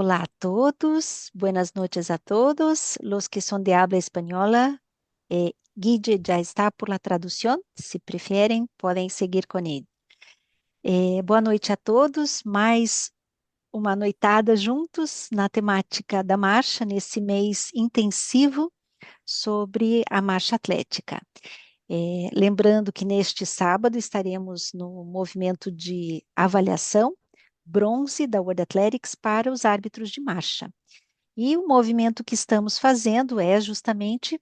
Hola a todos, buenas noches a todos. Los que son de habla española, Guille ya está por la traducción. Se preferem, podem seguir com ele. Boa noite a todos. Mais uma noitada juntos na temática da marcha, nesse mês intensivo sobre a marcha atlética. Lembrando que neste sábado estaremos no movimento de avaliação bronze da World Athletics para os árbitros de marcha. E o movimento que estamos fazendo é justamente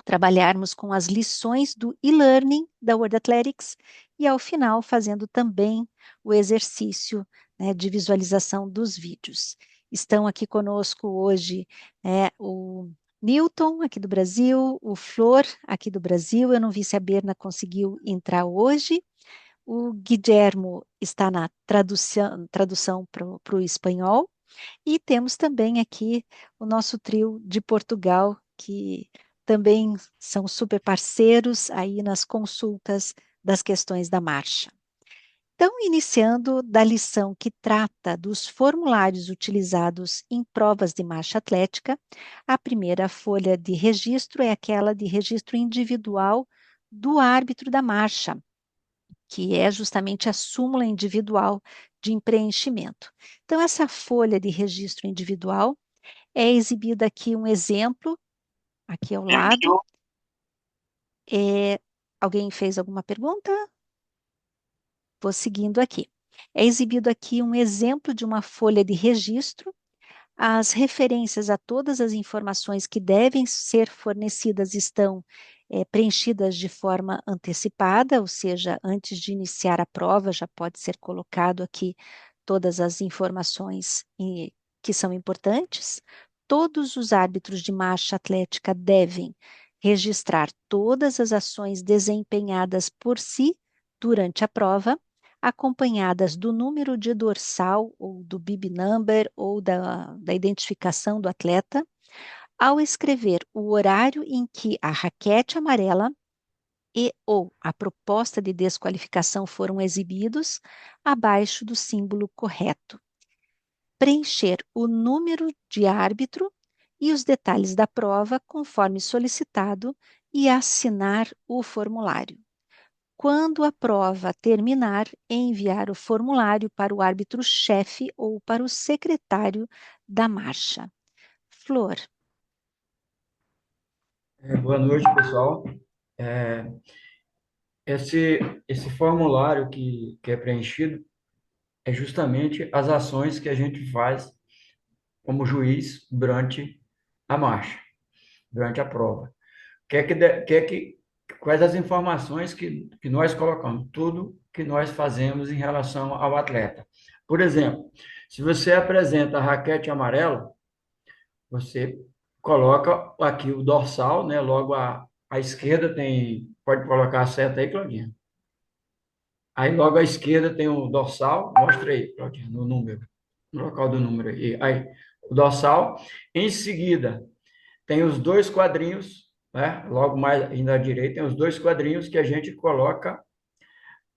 trabalharmos com as lições do e-learning da World Athletics e, ao final, fazendo também o exercício, né, de visualização dos vídeos. Estão aqui conosco hoje o Newton, aqui do Brasil, o Flor, aqui do Brasil. Eu não vi se a Berna conseguiu entrar hoje. O Guilhermo está na tradução para o espanhol. E temos também aqui o nosso trio de Portugal, que também são super parceiros aí nas consultas das questões da marcha. Então, iniciando da lição que trata dos formulários utilizados em provas de marcha atlética, a primeira folha de registro é aquela de registro individual do árbitro da marcha, que é justamente a súmula individual de preenchimento. Então, essa folha de registro individual é exibida aqui um exemplo, aqui ao lado. Alguém fez alguma pergunta? Vou seguindo aqui. É exibido aqui um exemplo de uma folha de registro. As referências a todas as informações que devem ser fornecidas estão preenchidas de forma antecipada, ou seja, antes de iniciar a prova, já pode ser colocado aqui todas as informações que são importantes. Todos os árbitros de marcha atlética devem registrar todas as ações desempenhadas por si durante a prova, acompanhadas do número de dorsal ou do bib number ou da identificação do atleta, ao escrever o horário em que a raquete amarela e ou a proposta de desqualificação foram exibidos, abaixo do símbolo correto. Preencher o número de árbitro e os detalhes da prova conforme solicitado e assinar o formulário. Quando a prova terminar, enviar o formulário para o árbitro-chefe ou para o secretário da marcha. Flor. Boa noite, pessoal. É, esse formulário que é preenchido é justamente as ações que a gente faz como juiz durante a marcha, durante a prova. Quais as informações que nós colocamos? Tudo que nós fazemos em relação ao atleta. Por exemplo, se você apresenta a raquete amarela, você coloca aqui o dorsal, né? Logo à esquerda tem, pode colocar a seta aí, Claudinha. Aí logo à esquerda tem o dorsal, mostra aí, Claudinha, no número, no local do número aí. Aí, o dorsal. Em seguida, tem os dois quadrinhos, né? Logo mais ainda à direita, tem os dois quadrinhos que a gente coloca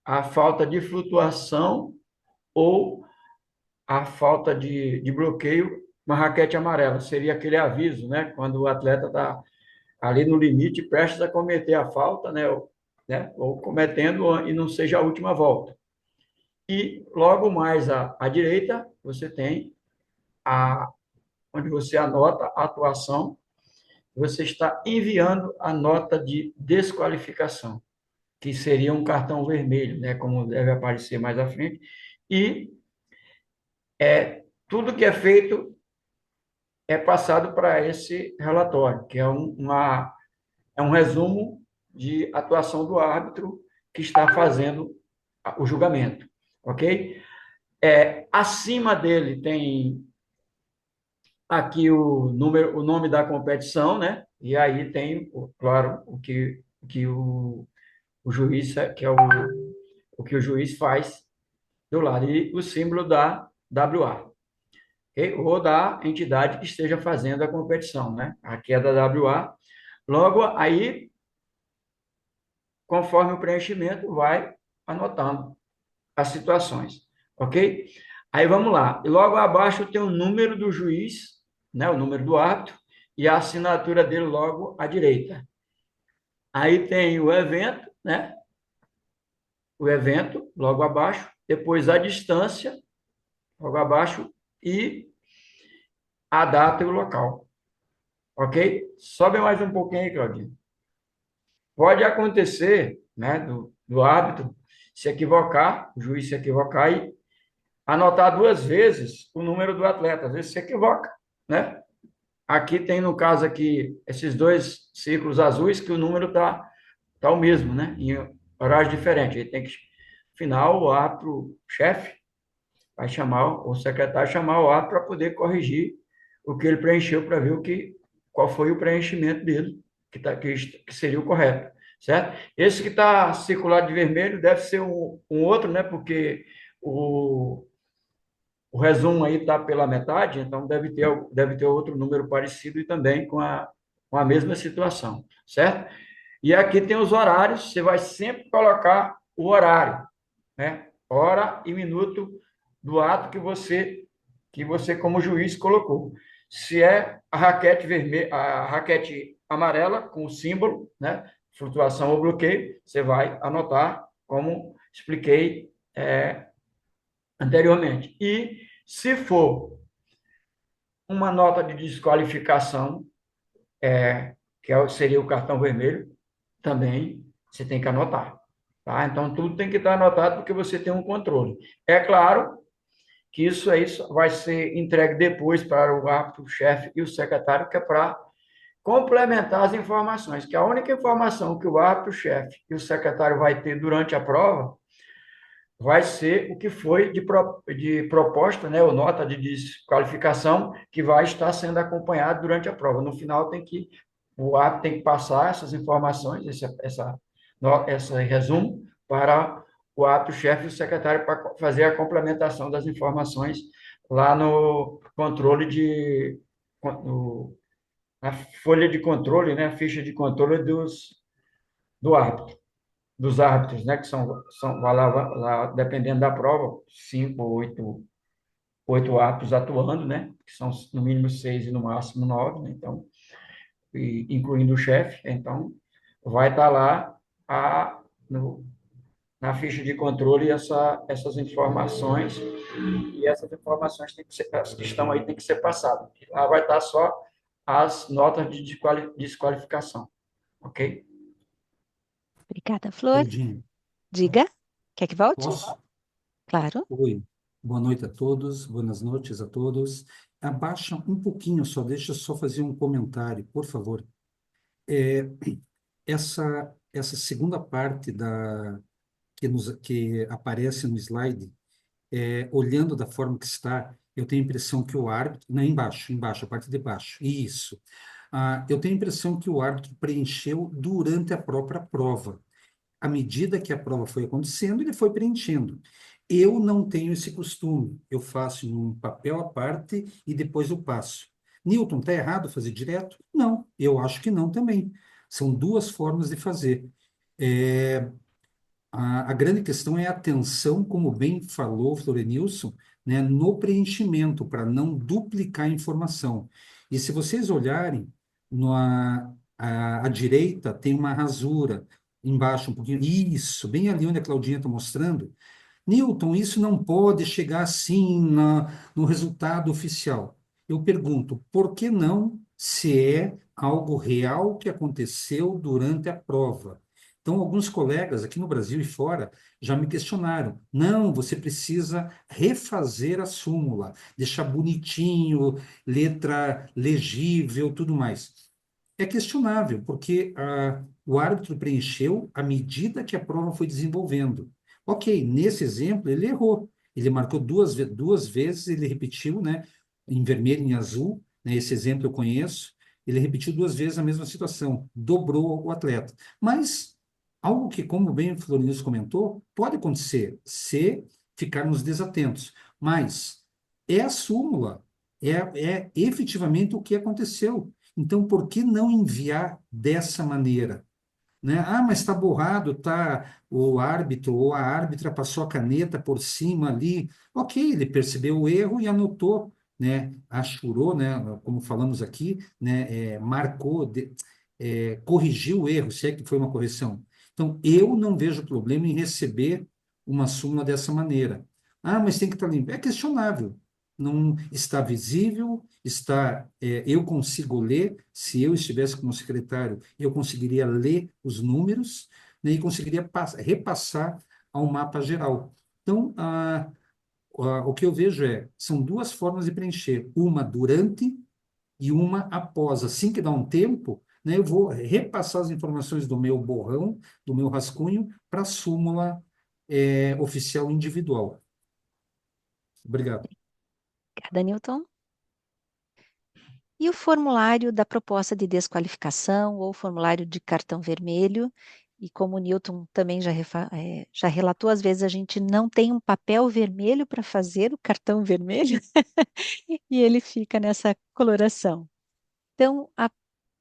a falta de flutuação ou a falta de bloqueio uma raquete amarela. Seria aquele aviso, né? Quando o atleta está ali no limite, prestes a cometer a falta, ou cometendo e não seja a última volta. E logo mais à direita, você tem onde você anota a atuação, você está enviando a nota de desqualificação, que seria um cartão vermelho, né, como deve aparecer mais à frente, e tudo que é feito é passado para esse relatório, que é é um resumo de atuação do árbitro que está fazendo o julgamento, ok? Acima dele tem aqui o nome da competição, né? E aí tem, claro, o juiz, que é o que o juiz faz do lado, e o símbolo da WA, ok? Ou da entidade que esteja fazendo a competição, né? Aqui é da WA. Logo, aí, conforme o preenchimento, vai anotando as situações, ok? Aí vamos lá. E logo abaixo tem o número do juiz, né, o número do árbitro, e a assinatura dele logo à direita. Aí tem o evento, né? O evento logo abaixo, depois a distância logo abaixo e a data e o local. Ok? Sobe mais um pouquinho aí, Claudinho. Pode acontecer, né, do árbitro se equivocar, o juiz se equivocar e anotar duas vezes o número do atleta. Às vezes se equivoca, né? Aqui tem, no caso aqui, esses dois círculos azuis que o número tá o mesmo, né? Em horários diferentes. Ele tem que, final, o árbitro-chefe vai chamar, o secretário chamar o árbitro para poder corrigir o que ele preencheu para ver qual foi o preenchimento dele, que seria o correto, certo? Esse que está circulado de vermelho deve ser um outro, né? Porque o, o resumo aí está pela metade, então deve ter outro número parecido e também com a mesma situação, certo? E aqui tem os horários, você vai sempre colocar o horário, né? Hora e minuto do ato que você como juiz colocou. Se é a raquete vermelha, a raquete amarela com o símbolo, né? Flutuação ou bloqueio, você vai anotar como expliquei anteriormente. E se for uma nota de desqualificação, seria o cartão vermelho, também você tem que anotar. Tá? Então, tudo tem que estar anotado porque você tem um controle. É claro que isso aí vai ser entregue depois para o árbitro, o chefe e o secretário, que é para complementar as informações, que a única informação que o árbitro, o chefe e o secretário vai ter durante a prova vai ser o que foi de proposta, né, ou nota de desqualificação, que vai estar sendo acompanhado durante a prova. No final, o árbitro tem que passar essas informações, esse resumo, para o árbitro-chefe e o secretário para fazer a complementação das informações lá no controle na folha de controle, né, a ficha de controle do árbitro dos árbitros, né, que vai lá, dependendo da prova, 5 ou 8 árbitros atuando, né, que são no mínimo 6 e no máximo 9, né, então, incluindo o chefe, então, vai estar lá no, na ficha de controle essas informações, e essas informações as que estão aí têm que ser passadas. Lá vai estar só as notas de desqualificação, ok? Obrigada, Flor. Claudinha, Diga. Quer que volte? posso? Claro. Oi, boa noite a todos, boas noites a todos. Abaixa um pouquinho só, deixa eu só fazer um comentário, por favor. É, essa segunda parte que aparece no slide, olhando da forma que está, eu tenho a impressão que o árbitro, não, embaixo, a parte de baixo, isso. Eu tenho a impressão que o árbitro preencheu durante a própria prova. À medida que a prova foi acontecendo, ele foi preenchendo. Eu não tenho esse costume. Eu faço em um papel à parte e depois eu passo. Newton, está errado fazer direto? Não, eu acho que não também. São duas formas de fazer. É, a grande questão é a atenção, como bem falou Florenilson, né, no preenchimento, para não duplicar a informação. E se vocês olharem, à direita tem uma rasura, embaixo um pouquinho, isso, bem ali onde a Claudinha está mostrando. Newton, isso não pode chegar assim no resultado oficial. Eu pergunto, por que não, se é algo real que aconteceu durante a prova? Então, alguns colegas aqui no Brasil e fora já me questionaram. Não, você precisa refazer a súmula, deixar bonitinho, letra legível, tudo mais. É questionável, porque o árbitro preencheu à medida que a prova foi desenvolvendo. Ok, nesse exemplo ele errou. Ele marcou duas vezes, ele repetiu, né, em vermelho e em azul, né, esse exemplo eu conheço, ele repetiu duas vezes a mesma situação, dobrou o atleta. Mas algo que, como bem o Florinus comentou, pode acontecer se ficarmos desatentos. Mas é a súmula, é efetivamente o que aconteceu. Então, por que não enviar dessa maneira? né? Ah, mas está borrado, tá? O árbitro ou a árbitra passou a caneta por cima ali. Ok, ele percebeu o erro e anotou, né? Achurou, né? Como falamos aqui, né? Marcou, corrigiu o erro, se é que foi uma correção. Então, eu não vejo problema em receber uma súmula dessa maneira. Ah, mas tem que estar limpo. É questionável. Não está visível, eu consigo ler, se eu estivesse como secretário, eu conseguiria ler os números, né, e conseguiria repassar ao mapa geral. Então, o que eu vejo são duas formas de preencher, uma durante e uma após. Assim que dá um tempo, né, eu vou repassar as informações do meu borrão, do meu rascunho, para a súmula oficial individual. Obrigado. Obrigada, Newton. E o formulário da proposta de desqualificação ou formulário de cartão vermelho? E como o Newton também já relatou, às vezes a gente não tem um papel vermelho para fazer o cartão vermelho e ele fica nessa coloração. Então,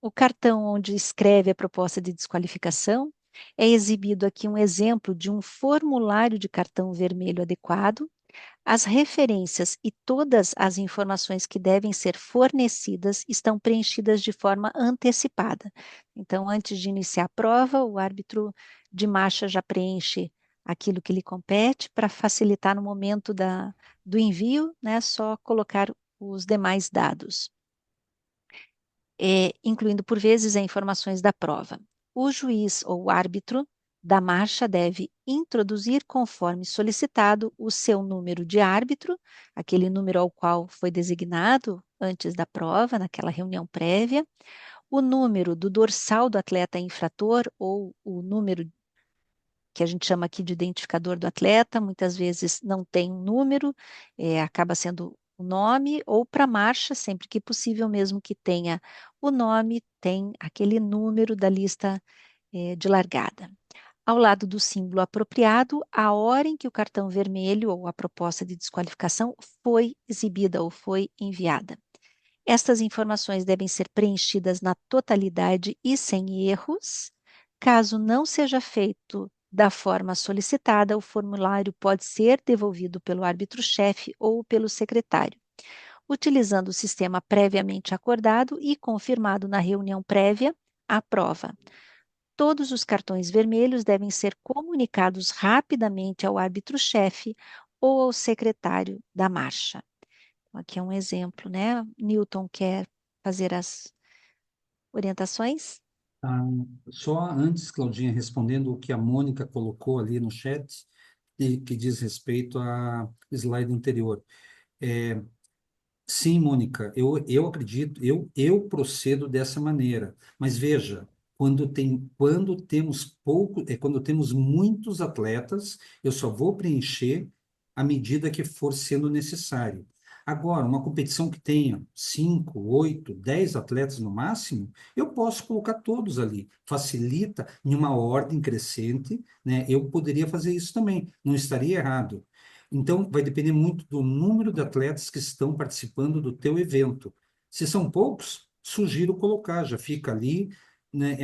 o cartão onde escreve a proposta de desqualificação é exibido aqui um exemplo de um formulário de cartão vermelho adequado. As referências e todas as informações que devem ser fornecidas estão preenchidas de forma antecipada. Então, antes de iniciar a prova, o árbitro de marcha já preenche aquilo que lhe compete para facilitar no momento do envio, né, só colocar os demais dados, incluindo por vezes as informações da prova. O juiz ou árbitro da marcha deve introduzir, conforme solicitado, o seu número de árbitro, aquele número ao qual foi designado antes da prova, naquela reunião prévia, o número do dorsal do atleta infrator, ou o número que a gente chama aqui de identificador do atleta, muitas vezes não tem um número, acaba sendo o nome, ou para marcha, sempre que possível, mesmo que tenha o nome, tem aquele número da lista de largada. Ao lado do símbolo apropriado, a hora em que o cartão vermelho ou a proposta de desqualificação foi exibida ou foi enviada. Estas informações devem ser preenchidas na totalidade e sem erros. Caso não seja feito da forma solicitada, o formulário pode ser devolvido pelo árbitro-chefe ou pelo secretário, utilizando o sistema previamente acordado e confirmado na reunião prévia à prova. Todos os cartões vermelhos devem ser comunicados rapidamente ao árbitro-chefe ou ao secretário da marcha. Aqui é um exemplo, né? Newton quer fazer as orientações? Ah, só antes, Claudinha, respondendo o que a Mônica colocou ali no chat, que diz respeito à slide anterior. Sim, Mônica, eu acredito, eu procedo dessa maneira. Mas veja, quando temos muitos atletas, eu só vou preencher à medida que for sendo necessário. Agora, uma competição que tenha 5, 8, 10 atletas no máximo, eu posso colocar todos ali. Facilita em uma ordem crescente, né? Eu poderia fazer isso também, não estaria errado. Então, vai depender muito do número de atletas que estão participando do teu evento. Se são poucos, sugiro colocar, já fica ali, né?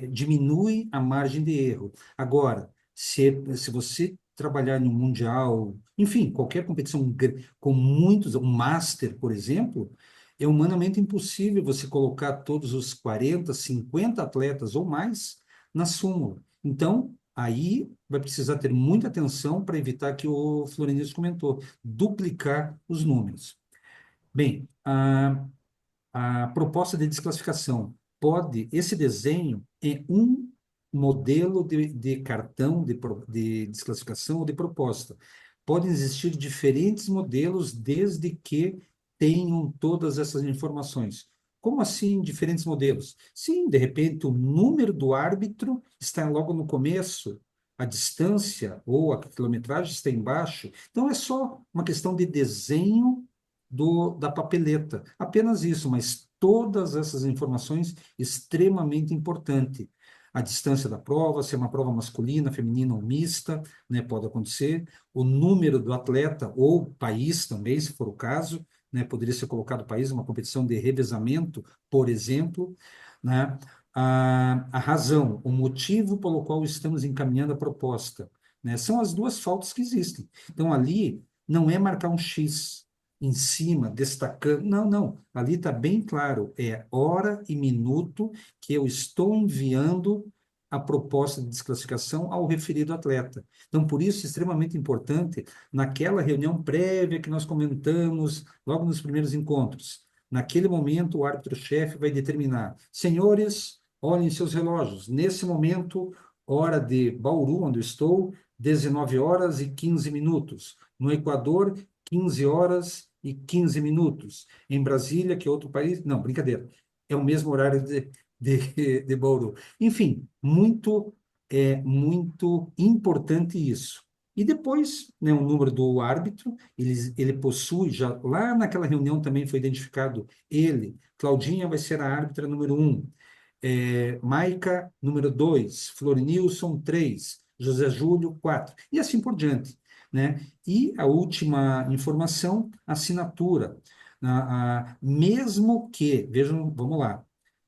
Diminui a margem de erro. Agora, se você trabalhar no Mundial, enfim, qualquer competição com muitos, um Master, por exemplo, é humanamente impossível você colocar todos os 40, 50 atletas ou mais na súmula. Então, aí vai precisar ter muita atenção para evitar que o Florencio comentou, duplicar os números. Bem, a proposta de desclassificação esse desenho é um modelo de cartão de desclassificação ou de proposta. Podem existir diferentes modelos desde que tenham todas essas informações. Como assim diferentes modelos? Sim, de repente o número do árbitro está logo no começo, a distância ou a quilometragem está embaixo. Então é só uma questão de desenho da papeleta. Apenas isso, mas todas essas informações extremamente importante. A distância da prova, se é uma prova masculina, feminina ou mista, né, pode acontecer. O número do atleta ou país também, se for o caso, né, poderia ser colocado país, uma competição de revezamento, por exemplo, né? a razão, o motivo pelo qual estamos encaminhando a proposta, né? São as duas faltas que existem. Então, ali não é marcar um X em cima, destacando. Não, não. Ali está bem claro. É hora e minuto que eu estou enviando a proposta de desclassificação ao referido atleta. Então, por isso, é extremamente importante, naquela reunião prévia que nós comentamos, logo nos primeiros encontros, naquele momento, o árbitro-chefe vai determinar: senhores, olhem seus relógios. Nesse momento, hora de Bauru, onde eu estou, 19 horas e 15 minutos. No Equador, 15 horas e 15 minutos. Em Brasília, que é outro país... Não, brincadeira. É o mesmo horário de Bauru. Enfim, muito importante isso. E depois, né, o número do árbitro, ele possui, já lá naquela reunião também foi identificado ele, Claudinha vai ser a árbitra número 1, Maica, número 2, Florinilson, 3, José Júlio, 4, e assim por diante, né? E a última informação, assinatura. Mesmo que, vejam, vamos lá,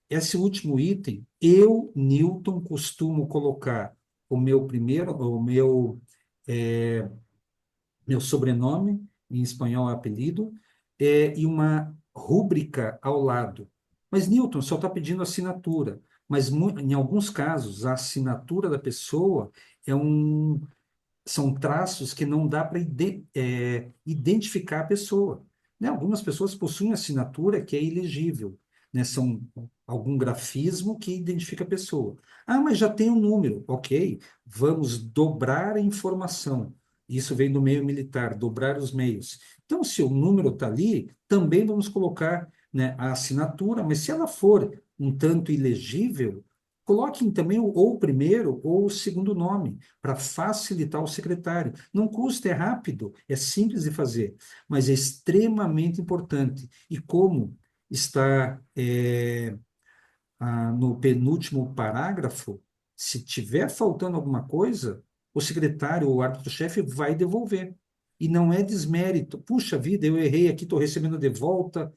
esse último item, eu, Newton, costumo colocar é, meu sobrenome, em espanhol é apelido, e uma rúbrica ao lado. Mas, Newton, só está pedindo assinatura. Mas, em alguns casos, a assinatura da pessoa é são traços que não dá para identificar a pessoa. Né? Algumas pessoas possuem assinatura que é ilegível, né? São algum grafismo que identifica a pessoa. Ah, mas já tem um número. Ok, vamos dobrar a informação. Isso vem do meio militar, dobrar os meios. Então, se o número está ali, também vamos colocar, né, a assinatura, mas se ela for um tanto ilegível, coloquem também ou o primeiro ou o segundo nome, para facilitar o secretário. Não custa, é rápido, é simples de fazer, mas é extremamente importante. E como está no penúltimo parágrafo, se tiver faltando alguma coisa, o secretário ou o árbitro-chefe vai devolver. E não é desmérito. Puxa vida, eu errei aqui, estou recebendo de volta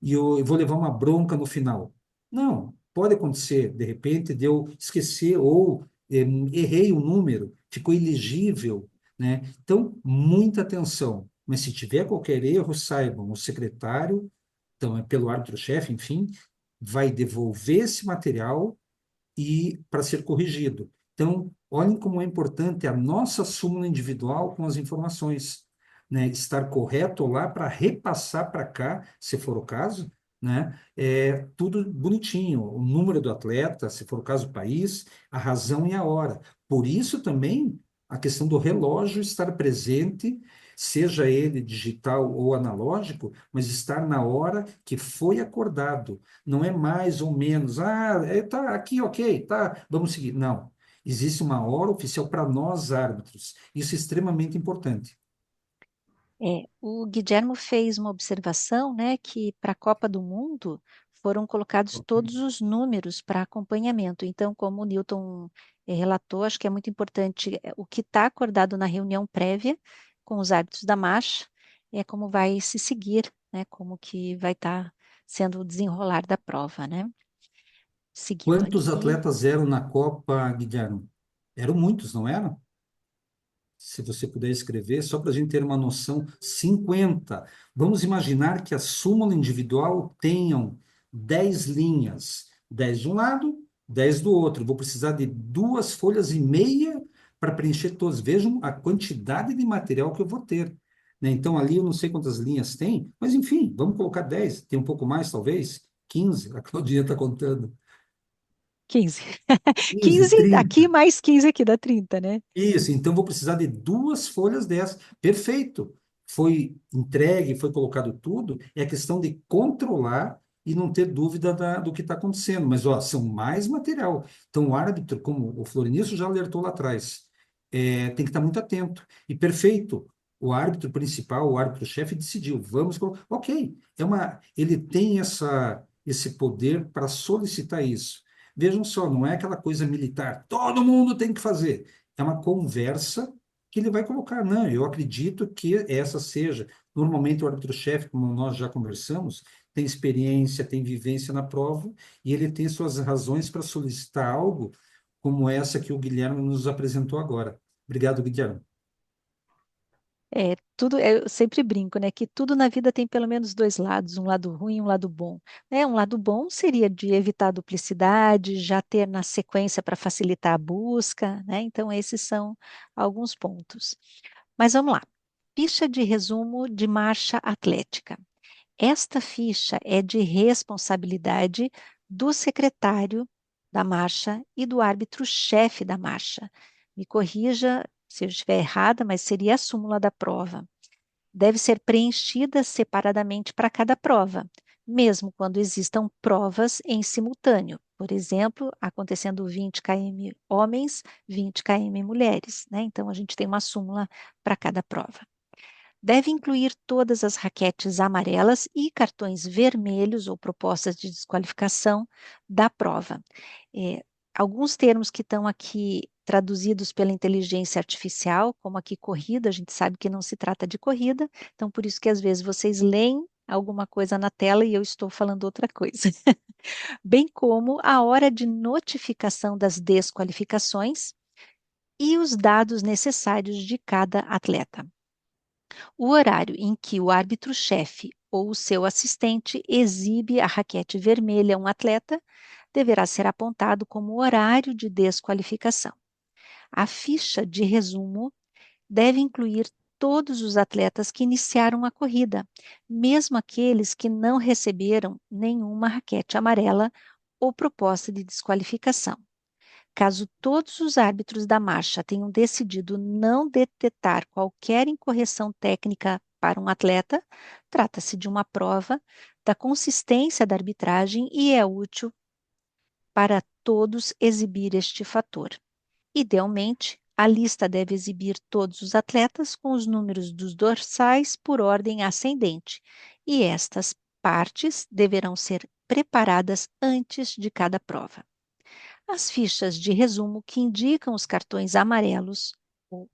e eu vou levar uma bronca no final. Não, pode acontecer, de repente, de eu esquecer ou errei o número, ficou ilegível, né? Então, muita atenção. Mas se tiver qualquer erro, saibam, o secretário, então é pelo árbitro-chefe, enfim, vai devolver esse material e para ser corrigido. Então, olhem como é importante a nossa súmula individual com as informações, né? Estar correto lá para repassar para cá, se for o caso, né? Tudo bonitinho, o número do atleta, se for o caso, o país, a razão e a hora. Por isso também a questão do relógio estar presente, seja ele digital ou analógico, mas estar na hora que foi acordado. Não é mais ou menos, tá aqui, ok, tá, vamos seguir. Não. Existe uma hora oficial para nós árbitros. Isso é extremamente importante. O Guilhermo fez uma observação, né, que para a Copa do Mundo foram colocados todos os números para acompanhamento. Então, como o Newton relatou, acho que é muito importante o que está acordado na reunião prévia com os árbitros da marcha, é como vai se seguir, né, como que vai estar sendo o desenrolar da prova, né? Seguindo Quantos aqui. atletas eram na Copa, Guilherme? Eram muitos, não eram? Se você puder escrever, só para a gente ter uma noção, 50. Vamos imaginar que a súmula individual tenham 10 linhas, 10 de um lado, 10 do outro. Vou precisar de 2 folhas e meia para preencher todos. Vejam a quantidade de material que eu vou ter. Né? Então, ali eu não sei quantas linhas tem, mas enfim, vamos colocar 10. Tem um pouco mais, talvez? 15. A Claudinha está contando. 15. 15, 15 aqui 30. mais 15 aqui dá 30, né? Isso, então vou precisar de 2 folhas dessas. Perfeito. Foi entregue, foi colocado tudo. É questão de controlar e não ter dúvida do que está acontecendo. Mas, ó, são mais material. Então, o árbitro, como o Florencio já alertou lá atrás, tem que estar muito atento. E perfeito. O árbitro principal, o árbitro-chefe decidiu, vamos colocar. Ok, ele tem esse poder para solicitar isso. Vejam só, não é aquela coisa militar, todo mundo tem que fazer. É uma conversa que ele vai colocar. Não, eu acredito que essa seja. Normalmente, o árbitro-chefe, como nós já conversamos, tem experiência, tem vivência na prova, e ele tem suas razões para solicitar algo como essa que o Guilherme nos apresentou agora. Obrigado, Guilherme. Eu sempre brinco, né, que tudo na vida tem pelo menos dois lados, um lado ruim e um lado bom. Né? Um lado bom seria de evitar duplicidade, já ter na sequência para facilitar a busca, né? Então, esses são alguns pontos. Mas vamos lá. Ficha de resumo de marcha atlética. Esta ficha é de responsabilidade do secretário da marcha e do árbitro-chefe da marcha. Me corrija se eu estiver errada, mas seria a súmula da prova. Deve ser preenchida separadamente para cada prova, mesmo quando existam provas em simultâneo. Por exemplo, acontecendo 20 km homens, 20 km mulheres, né? Então, a gente tem uma súmula para cada prova. Deve incluir todas as raquetes amarelas e cartões vermelhos ou propostas de desqualificação da prova. Alguns termos que estão aqui traduzidos pela inteligência artificial, como aqui corrida, a gente sabe que não se trata de corrida, então por isso que às vezes vocês leem alguma coisa na tela e eu estou falando outra coisa. Bem como a hora de notificação das desqualificações e os dados necessários de cada atleta. O horário em que o árbitro-chefe ou o seu assistente exibe a raquete vermelha a um atleta deverá ser apontado como horário de desqualificação. A ficha de resumo deve incluir todos os atletas que iniciaram a corrida, mesmo aqueles que não receberam nenhuma raquete amarela ou proposta de desqualificação. Caso todos os árbitros da marcha tenham decidido não detectar qualquer incorreção técnica para um atleta, trata-se de uma prova da consistência da arbitragem e é útil para todos exibir este fator. Idealmente, a lista deve exibir todos os atletas com os números dos dorsais por ordem ascendente, e estas partes deverão ser preparadas antes de cada prova. As fichas de resumo que indicam os cartões amarelos, ou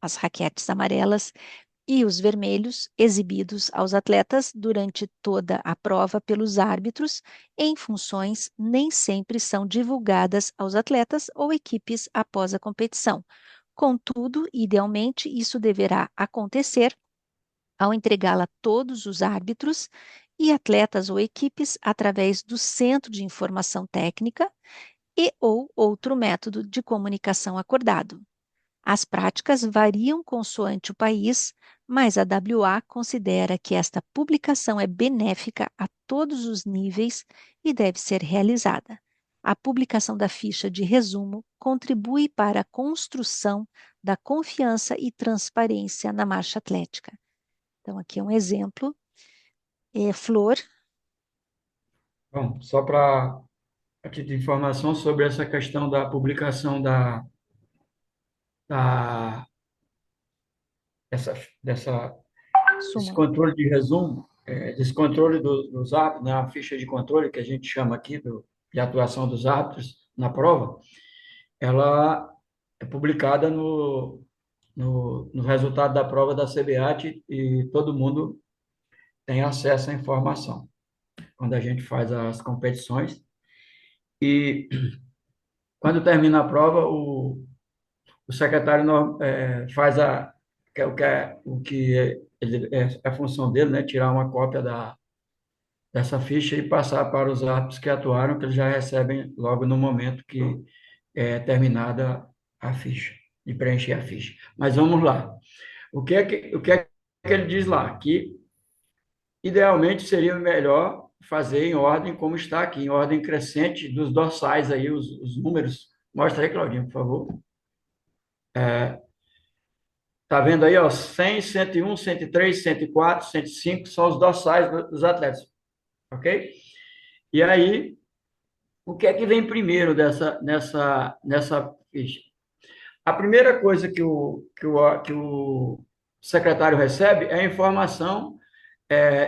as raquetes amarelas, e os vermelhos exibidos aos atletas durante toda a prova pelos árbitros em funções nem sempre são divulgadas aos atletas ou equipes após a competição. Contudo, idealmente, isso deverá acontecer ao entregá-la a todos os árbitros e atletas ou equipes através do Centro de Informação Técnica e ou outro método de comunicação acordado. As práticas variam consoante o país, mas a WA considera que esta publicação é benéfica a todos os níveis e deve ser realizada. A publicação da ficha de resumo contribui para a construção da confiança e transparência na marcha atlética. Então, aqui é um exemplo. Flor. Bom, só para aqui de informação sobre essa questão da publicação da dessa, dessa, desse Súmula. controle de resumo, desse controle dos árbitros, né, a ficha de controle que a gente chama aqui de atuação dos árbitros na prova, ela é publicada no resultado da prova da CBAT e todo mundo tem acesso à informação quando a gente faz as competições. E quando termina a prova, o secretário faz o que é a função dele, né? Tirar uma cópia dessa ficha e passar para os árbitros que atuaram, que eles já recebem logo no momento que é terminada a ficha, de preencher a ficha. Mas vamos lá. O que é que ele diz lá? Que idealmente seria melhor fazer em ordem como está aqui, em ordem crescente dos dorsais aí, os números. Mostra aí, Claudinho, por favor. Tá vendo aí, ó, 100, 101, 103, 104, 105 são os dorsais dos atletas, ok? E aí, o que é que vem primeiro nessa ficha? A primeira coisa que o secretário recebe é a informação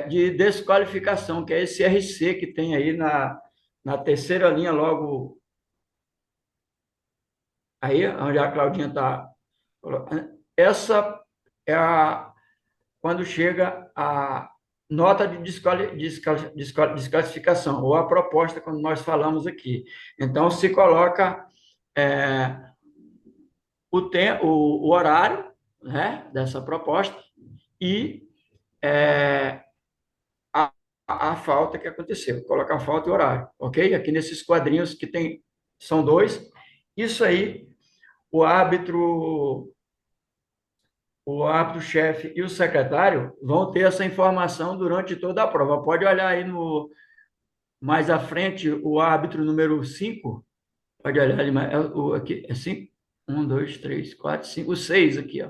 de desqualificação, que é esse RC que tem aí na terceira linha, logo aí, onde a Claudinha está. Essa é quando chega nota de desclassificação, ou a proposta, quando nós falamos aqui. Então, se coloca o horário, né, dessa proposta e a falta que aconteceu. Colocar a falta e o horário, ok? Aqui nesses quadrinhos que tem, são dois. Isso aí, o árbitro, o árbitro-chefe e o secretário vão ter essa informação durante toda a prova. Pode olhar aí mais à frente, o árbitro número 5. Pode olhar ali, aqui, é 5? 1, 2, 3, 4, 5, 6 aqui, ó.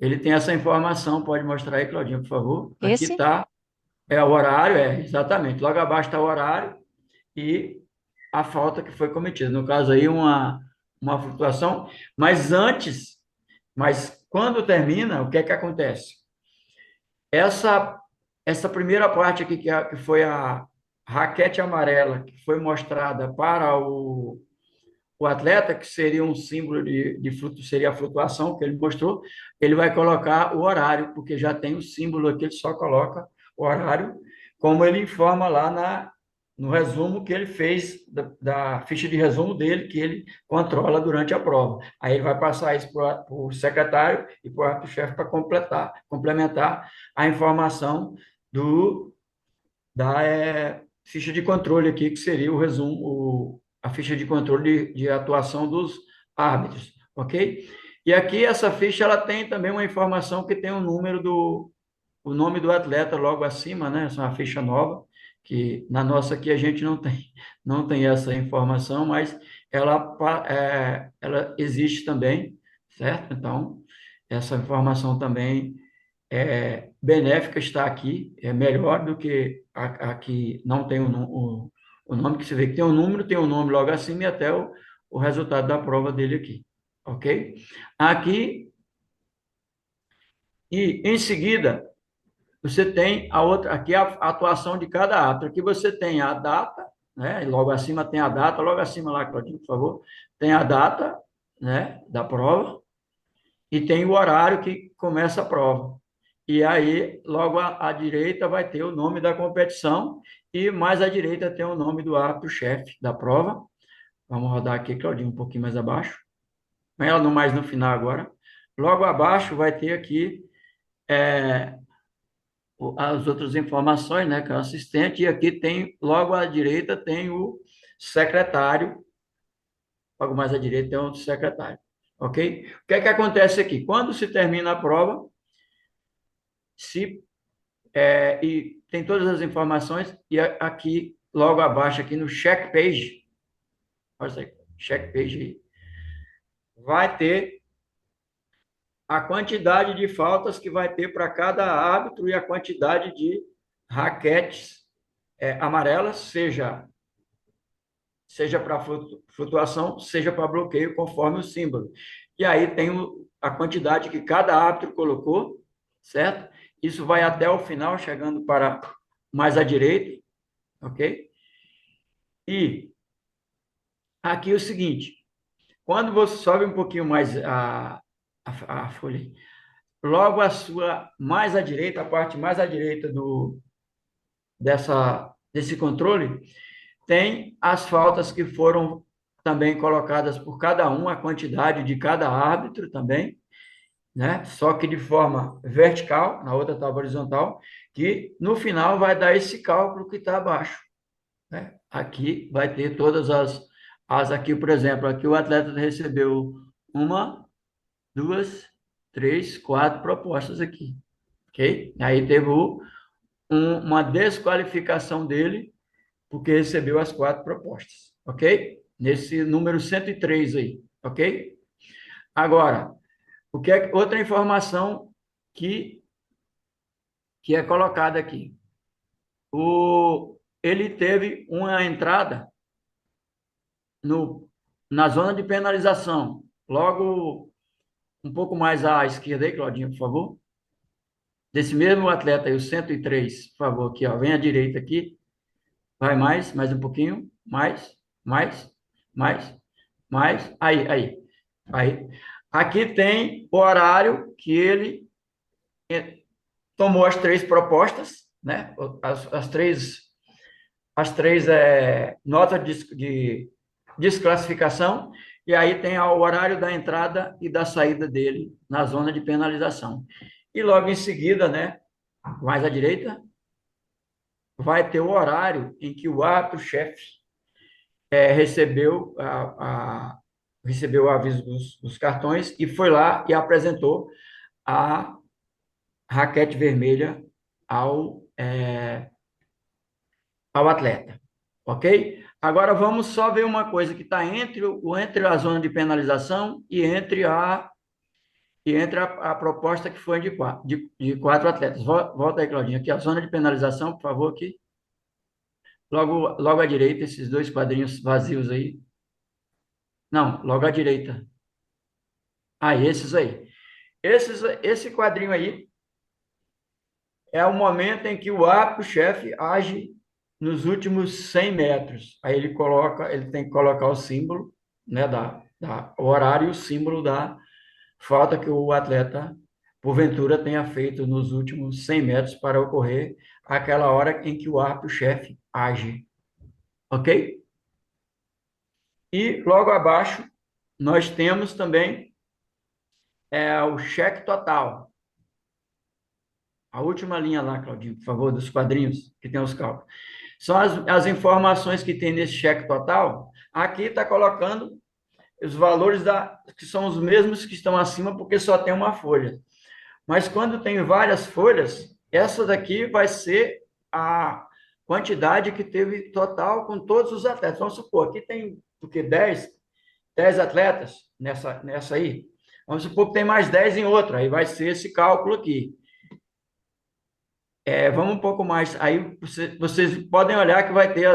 Ele tem essa informação, pode mostrar aí, Claudinha, por favor. Aqui Esse? está, o horário, exatamente. Logo abaixo está o horário e a falta que foi cometida. No caso aí, uma flutuação. Mas quando termina, o que é que acontece? Essa primeira parte aqui, que foi a raquete amarela, que foi mostrada para o atleta, que seria um símbolo seria a flutuação que ele mostrou, ele vai colocar o horário, porque já tem o símbolo aqui, ele só coloca o horário, como ele informa lá no resumo que ele fez, da ficha de resumo dele, que ele controla durante a prova. Aí ele vai passar isso para o secretário e para o árbitro-chefe para complementar a informação da ficha de controle aqui, que seria o resumo, a ficha de controle de atuação dos árbitros, ok? E aqui essa ficha ela tem também uma informação que tem o nome do atleta logo acima, né? Essa é uma ficha nova, que na nossa aqui a gente não tem essa informação, mas ela existe também, certo? Então, essa informação também benéfica está aqui, é melhor do que a que não tem o nome, que você vê que tem um número, tem o nome logo acima e até o resultado da prova dele aqui, ok? Aqui, e em seguida, você tem aqui a atuação de cada ato. Aqui você tem a data, né? Logo acima tem a data, logo acima lá, Claudinho, por favor, tem a data, né, da prova e tem o horário que começa a prova. E aí, logo à direita vai ter o nome da competição e mais à direita tem o nome do árbitro-chefe da prova. Vamos rodar aqui, Claudinho, um pouquinho mais abaixo. Ela no mais no final agora. Logo abaixo vai ter aqui as outras informações, né, que é o assistente, e aqui tem, logo à direita, tem o secretário, logo mais à direita tem o secretário, ok? O que é que acontece aqui? Quando se termina a prova, e tem todas as informações, e aqui, logo abaixo, aqui no check page, olha aí, check page, vai ter a quantidade de faltas que vai ter para cada árbitro e a quantidade de raquetes amarelas, seja para flutuação, seja para bloqueio, conforme o símbolo. E aí tem a quantidade que cada árbitro colocou, certo? Isso vai até o final, chegando para mais à direita, ok? E aqui é o seguinte, quando você sobe um pouquinho mais a folha, logo mais à direita, a parte mais à direita desse controle, tem as faltas que foram também colocadas por cada um, a quantidade de cada árbitro também, né? Só que de forma vertical, na outra tábua horizontal, que no final vai dar esse cálculo que está abaixo, né? Aqui vai ter todas aqui, por exemplo, aqui o atleta recebeu uma, duas, três, quatro propostas aqui, ok? Aí teve uma desqualificação dele porque recebeu as quatro propostas, ok? Nesse número 103 aí, ok? Agora, outra informação que é colocada aqui. Ele teve uma entrada na zona de penalização, logo um pouco mais à esquerda aí, Claudinha, por favor. Desse mesmo atleta aí, o 103, por favor, aqui, ó, vem à direita aqui. Vai mais um pouquinho, mais, aí. Aqui tem o horário que ele tomou as três propostas, né? As três notas de desclassificação, e aí tem o horário da entrada e da saída dele na zona de penalização. E logo em seguida, né, mais à direita, vai ter o horário em que o árbitro-chefe recebeu o aviso dos cartões e foi lá e apresentou a raquete vermelha ao atleta, ok? Agora vamos só ver uma coisa que está entre a zona de penalização e entre a proposta que foi de quatro atletas. Volta aí, Claudinha, aqui a zona de penalização, por favor, aqui. Logo à direita, esses dois quadrinhos vazios aí. Não, logo à direita. Ah, esses aí. Esse quadrinho aí é o momento em que o árbitro-chefe age nos últimos 100 metros. Aí ele tem que colocar o símbolo, né, o horário e o símbolo da falta que o atleta, porventura, tenha feito nos últimos 100 metros para ocorrer aquela hora em que o árbitro-chefe age. Ok? E logo abaixo, nós temos também o cheque total. A última linha lá, Claudinho, por favor, dos quadrinhos que tem os cálculos. São as informações que tem nesse cheque total. Aqui está colocando os valores que são os mesmos que estão acima, porque só tem uma folha. Mas quando tem várias folhas, essa daqui vai ser a quantidade que teve total com todos os atletas. Vamos supor, aqui tem o que 10 atletas nessa aí. Vamos supor que tem mais 10 em outra, aí vai ser esse cálculo aqui. Vamos um pouco mais. Aí vocês podem olhar que vai ter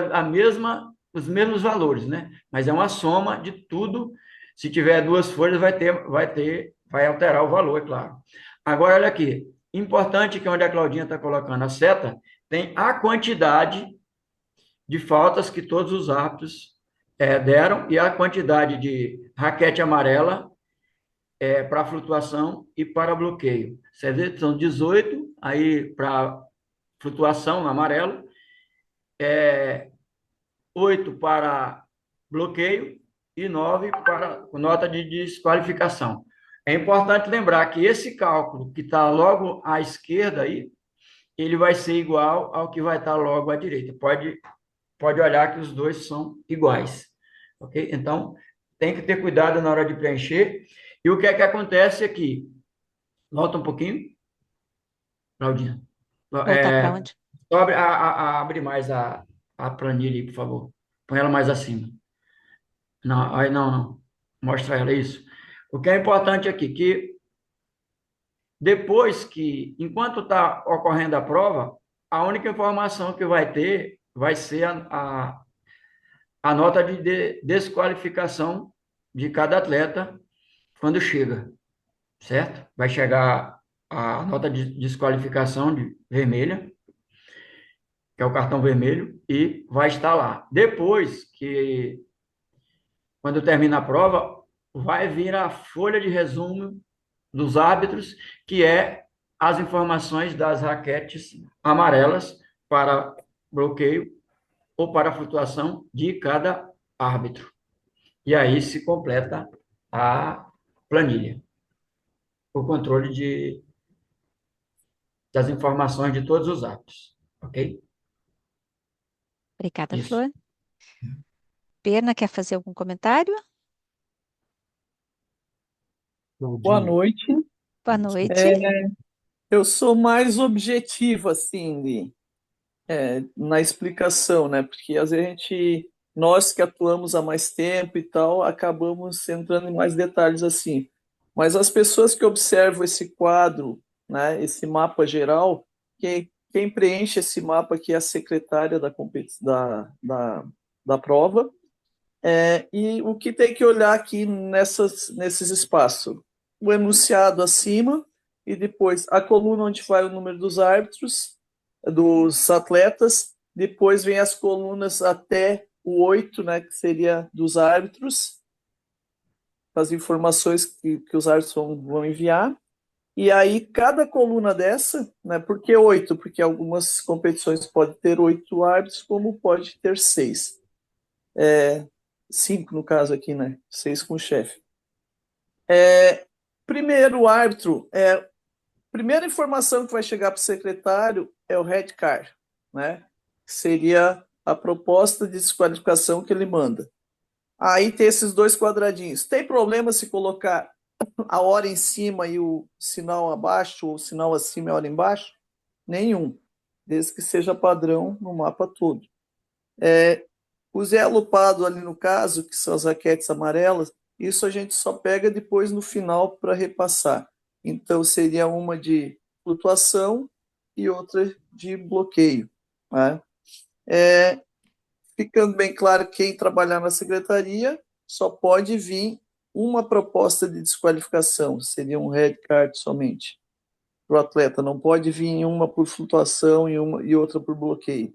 os mesmos valores, né? Mas é uma soma de tudo. Se tiver duas folhas, vai alterar o valor, é claro. Agora, olha aqui. Importante que onde a Claudinha está colocando a seta, tem a quantidade de faltas que todos os árbitros deram e a quantidade de raquete amarela para flutuação e para bloqueio. Você vê, são 18, aí para flutuação no amarelo, 8 para bloqueio e 9 para nota de desqualificação. É importante lembrar que esse cálculo que está logo à esquerda aí, ele vai ser igual ao que vai estar logo à direita. Pode olhar que os dois são iguais. Ok? Então, tem que ter cuidado na hora de preencher. E o que é que acontece aqui? Volta um pouquinho, Claudinha. Voltar para onde? Abre mais a planilha aí, por favor. Põe ela mais acima. Não, aí não. Mostra ela isso. O que é importante aqui, que enquanto está ocorrendo a prova, a única informação que vai ter vai ser a nota de desqualificação de cada atleta quando chega, certo? Vai chegar a nota de desqualificação vermelha, que é o cartão vermelho, e vai estar lá. Quando termina a prova, vai vir a folha de resumo dos árbitros, que é as informações das raquetes amarelas para bloqueio ou para flutuação de cada árbitro. E aí se completa a planilha, o controle das informações de todos os árbitros, ok? Obrigada, Isso. Flor. Perna, quer fazer algum comentário? Boa noite. Boa noite. Eu sou mais objetivo, assim, na explicação, né? Porque às vezes nós que atuamos há mais tempo e tal, acabamos entrando em mais detalhes assim. Mas as pessoas que observam esse quadro, né, esse mapa geral, quem preenche esse mapa aqui é a secretária da prova. E o que tem que olhar aqui nesses espaços? O enunciado acima e depois a coluna onde vai o número dos árbitros, dos atletas, depois vem as colunas até o 8, né, que seria dos árbitros, as informações que os árbitros vão enviar, E aí, cada coluna dessa, né? Por que 8? Porque algumas competições podem ter 8 árbitros, como pode ter 6. 5 no caso aqui, né? 6 com o chefe. Primeiro, o árbitro, primeira informação que vai chegar para o secretário é o red card, né? Que seria a proposta de desqualificação que ele manda. Aí tem esses 2 quadradinhos. Tem problema se colocar a hora em cima e o sinal abaixo, ou o sinal acima e a hora embaixo? Nenhum, desde que seja padrão no mapa todo. O Zé Lupado ali no caso, que são as raquetes amarelas, isso a gente só pega depois no final para repassar. Então seria uma de flutuação e outra de bloqueio. Né? Ficando bem claro, quem trabalhar na secretaria só pode vir uma proposta de desqualificação, seria um red card somente para o atleta, não pode vir uma por flutuação e outra por bloqueio.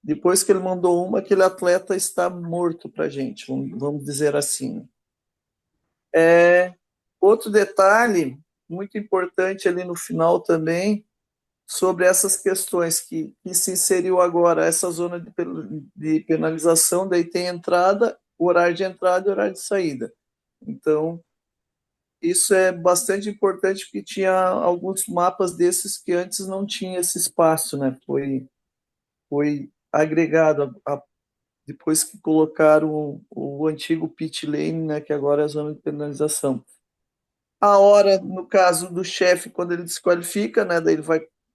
Depois que ele mandou uma, aquele atleta está morto para a gente, vamos dizer assim. Outro detalhe muito importante ali no final também, sobre essas questões que se inseriu agora, essa zona de penalização, daí tem entrada, o horário de entrada e o horário de saída. Então, isso é bastante importante porque tinha alguns mapas desses que antes não tinha esse espaço, né? Foi agregado depois que colocaram o antigo pit lane, né? Que agora é a zona de penalização. A hora, no caso do chefe, quando ele desqualifica, né? Daí ele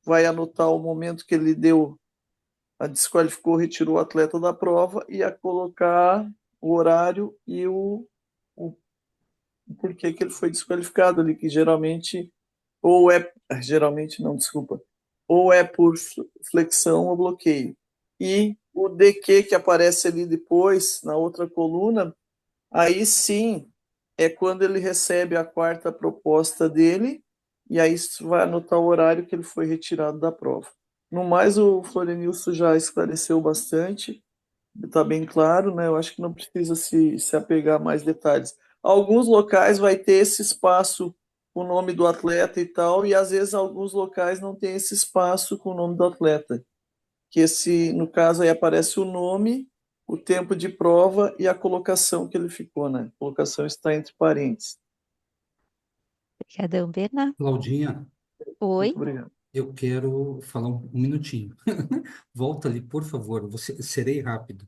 vai anotar o momento que ele desqualificou, retirou o atleta da prova e a colocar o horário e o porquê que ele foi desqualificado ali, que geralmente geralmente não, desculpa, ou é por flexão ou bloqueio. E o DQ que aparece ali depois, na outra coluna, aí sim é quando ele recebe a quarta proposta dele, e aí isso vai anotar o horário que ele foi retirado da prova. No mais, o Florenilson já esclareceu bastante, está bem claro, né? Eu acho que não precisa se apegar a mais detalhes. Alguns locais vai ter esse espaço com o nome do atleta e tal, e às vezes alguns locais não tem esse espaço com o nome do atleta. Que no caso aí aparece o nome, o tempo de prova e a colocação que ele ficou, né? A colocação está entre parênteses. Obrigadão, Berna. Claudinha, Oi. Muito obrigado. eu quero falar um minutinho. Volta ali, por favor. Serei rápido.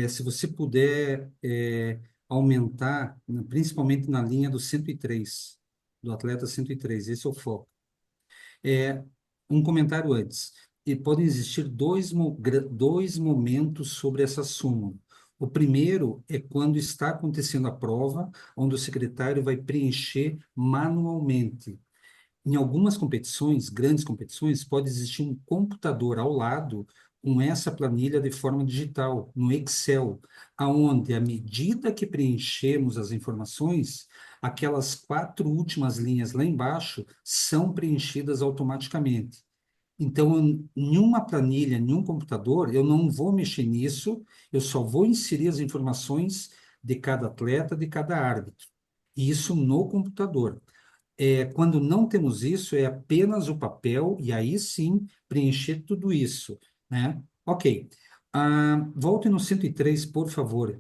Se você puder aumentar, né, principalmente na linha do 103, do atleta 103, esse é o foco. Um comentário antes. E podem existir dois momentos sobre essa súmula. O primeiro é quando está acontecendo a prova, onde o secretário vai preencher manualmente. Em algumas competições, grandes competições, pode existir um computador ao lado com essa planilha de forma digital, no Excel, aonde, à medida que preenchemos as informações, aquelas 4 últimas linhas lá embaixo são preenchidas automaticamente. Então, em uma planilha, em um computador, eu não vou mexer nisso, eu só vou inserir as informações de cada atleta, de cada árbitro. E isso no computador. Quando não temos isso, é apenas o papel, e aí sim preencher tudo isso, né? Ok. Volte no 103, por favor.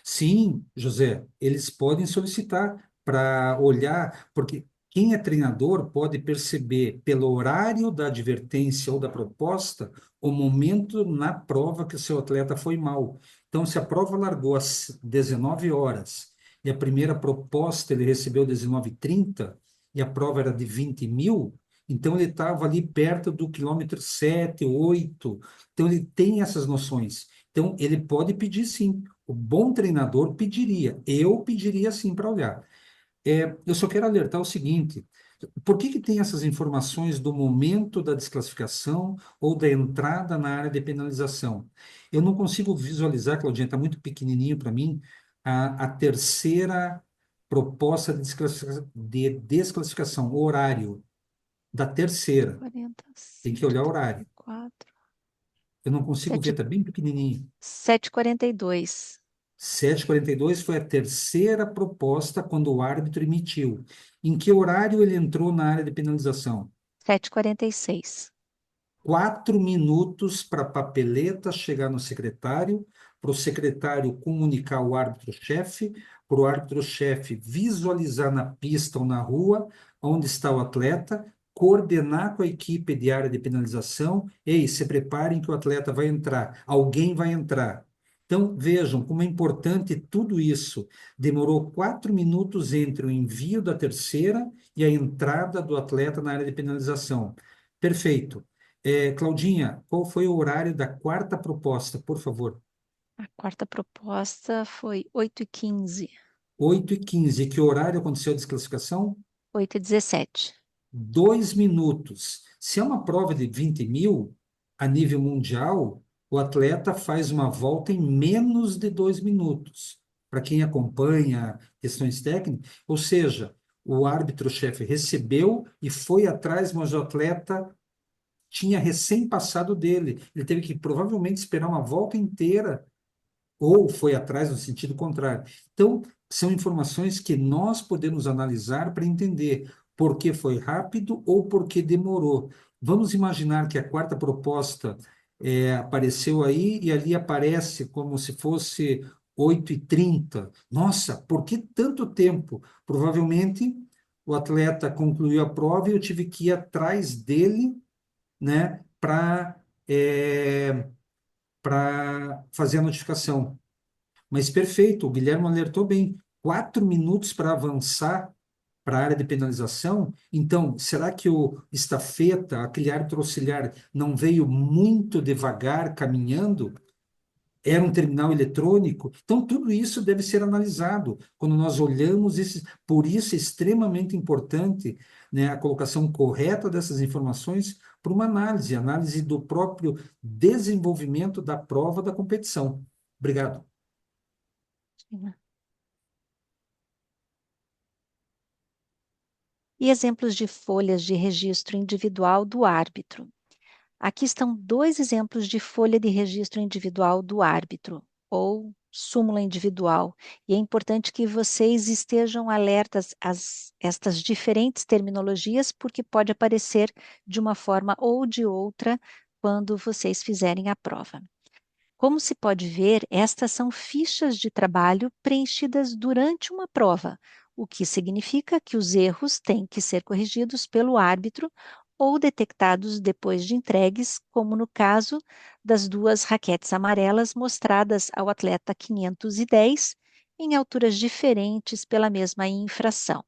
Sim, José, eles podem solicitar para olhar, porque quem é treinador pode perceber pelo horário da advertência ou da proposta o momento na prova que o seu atleta foi mal. Então, se a prova largou às 19 horas e a primeira proposta ele recebeu 19h30 e a prova era de 20.000, então ele estava ali perto do quilômetro 7, 8. Então, ele tem essas noções. Então, ele pode pedir sim. O bom treinador pediria, eu pediria sim para olhar. Eu só quero alertar o seguinte: por que tem essas informações do momento da desclassificação ou da entrada na área de penalização? Eu não consigo visualizar, Claudinha, está muito pequenininho para mim, a terceira proposta de desclassificação, o horário da terceira. 40, Tem que olhar o horário. 4, Eu não consigo ver, 7, está bem pequenininho. 7h42. 7h42 foi a terceira proposta quando o árbitro emitiu. Em que horário ele entrou na área de penalização? 7h46. 4 minutos para a papeleta chegar no secretário, para o secretário comunicar ao árbitro-chefe, para o árbitro-chefe visualizar na pista ou na rua onde está o atleta, coordenar com a equipe de área de penalização. Ei, se preparem que o atleta vai entrar, alguém vai entrar. Então, vejam como é importante tudo isso. Demorou 4 minutos entre o envio da terceira e a entrada do atleta na área de penalização. Perfeito. Claudinha, qual foi o horário da quarta proposta, por favor? A quarta proposta foi 8h15. 8h15. Que horário aconteceu a desclassificação? 8h17. 2 minutos. Se é uma prova de 20 mil, a nível mundial, o atleta faz uma volta em menos de 2 minutos. Para quem acompanha questões técnicas, ou seja, o árbitro-chefe recebeu e foi atrás, mas o atleta tinha recém passado dele. Ele teve que provavelmente esperar uma volta inteira, ou foi atrás no sentido contrário. Então, são informações que nós podemos analisar para entender por que foi rápido ou por que demorou. Vamos imaginar que a quarta proposta apareceu aí e ali aparece como se fosse 8h30. Nossa, por que tanto tempo? Provavelmente o atleta concluiu a prova e eu tive que ir atrás dele, né, para fazer a notificação. Mas perfeito, o Guilherme alertou bem. 4 minutos para avançar para a área de penalização. Então, será que o estafeta, aquele árbitro auxiliar, não veio muito devagar caminhando? Era um terminal eletrônico? Então, tudo isso deve ser analisado quando nós olhamos esses. Por isso é extremamente importante, né, a colocação correta dessas informações para uma análise do próprio desenvolvimento da prova da competição. Obrigado. E exemplos de folhas de registro individual do árbitro. Aqui estão 2 exemplos de folha de registro individual do árbitro, ou súmula individual, e é importante que vocês estejam alertas a estas diferentes terminologias, porque pode aparecer de uma forma ou de outra quando vocês fizerem a prova. Como se pode ver, estas são fichas de trabalho preenchidas durante uma prova, o que significa que os erros têm que ser corrigidos pelo árbitro ou detectados depois de entregues, como no caso das 2 raquetes amarelas mostradas ao atleta 510 em alturas diferentes pela mesma infração.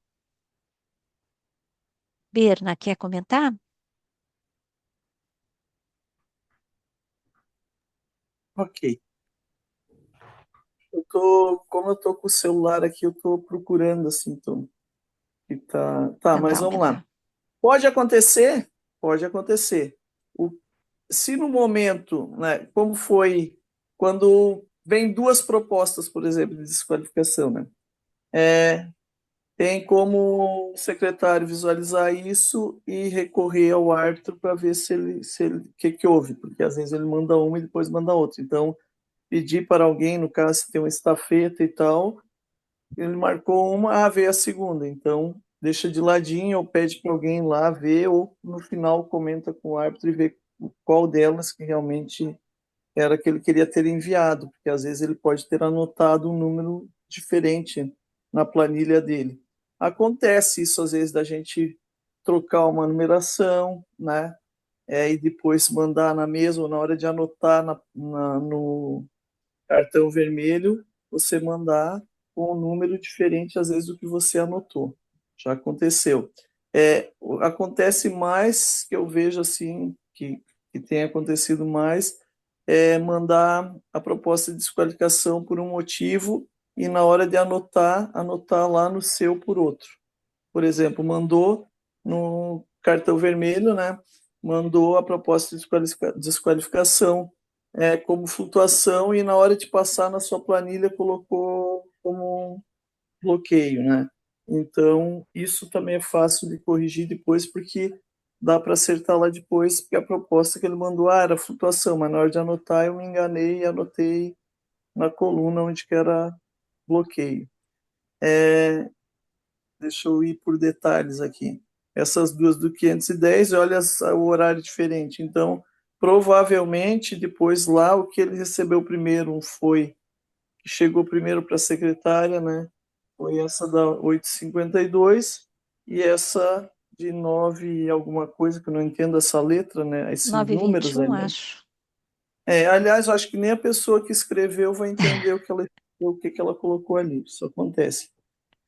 Berna, quer comentar? Ok. Como eu tô com o celular aqui, eu tô procurando assim, então, tá, Tentar mas vamos lá. aumentar. Pode acontecer, pode acontecer. O, se no momento, né, como foi quando vem 2 propostas, por exemplo, de desqualificação, né? Tem como o secretário visualizar isso e recorrer ao árbitro para ver o que houve, porque às vezes ele manda uma e depois manda outra. Então, pedir para alguém, no caso, se tem uma estafeta e tal, ele marcou uma, vê a segunda. Então, deixa de ladinho ou pede para alguém lá ver, ou no final comenta com o árbitro e vê qual delas que realmente era que ele queria ter enviado, porque às vezes ele pode ter anotado um número diferente na planilha dele. Acontece isso às vezes da gente trocar uma numeração, né? E depois mandar na mesma, na hora de anotar no cartão vermelho, você mandar com um número diferente, às vezes, do que você anotou. Já aconteceu. Acontece mais, que eu vejo assim, que tem acontecido mais, mandar a proposta de desqualificação por um motivo e na hora de anotar lá no seu por outro. Por exemplo, mandou no cartão vermelho, né? Mandou a proposta de desqualificação como flutuação e na hora de passar na sua planilha colocou como bloqueio, né? Então, isso também é fácil de corrigir depois, porque dá para acertar lá depois, porque a proposta que ele mandou era flutuação, mas na hora de anotar eu me enganei e anotei na coluna onde que era bloqueio. Deixa eu ir por detalhes aqui. Essas duas do 510, olha o horário diferente. Então, provavelmente, depois lá, o que ele recebeu primeiro foi, que chegou primeiro para a secretária, né? Foi essa da 852 e essa de 9 e alguma coisa, que eu não entendo essa letra, né? Esses números, 9h21, aliás. acho. Aliás, eu acho que nem a pessoa que escreveu vai entender o que ela colocou ali. Isso acontece.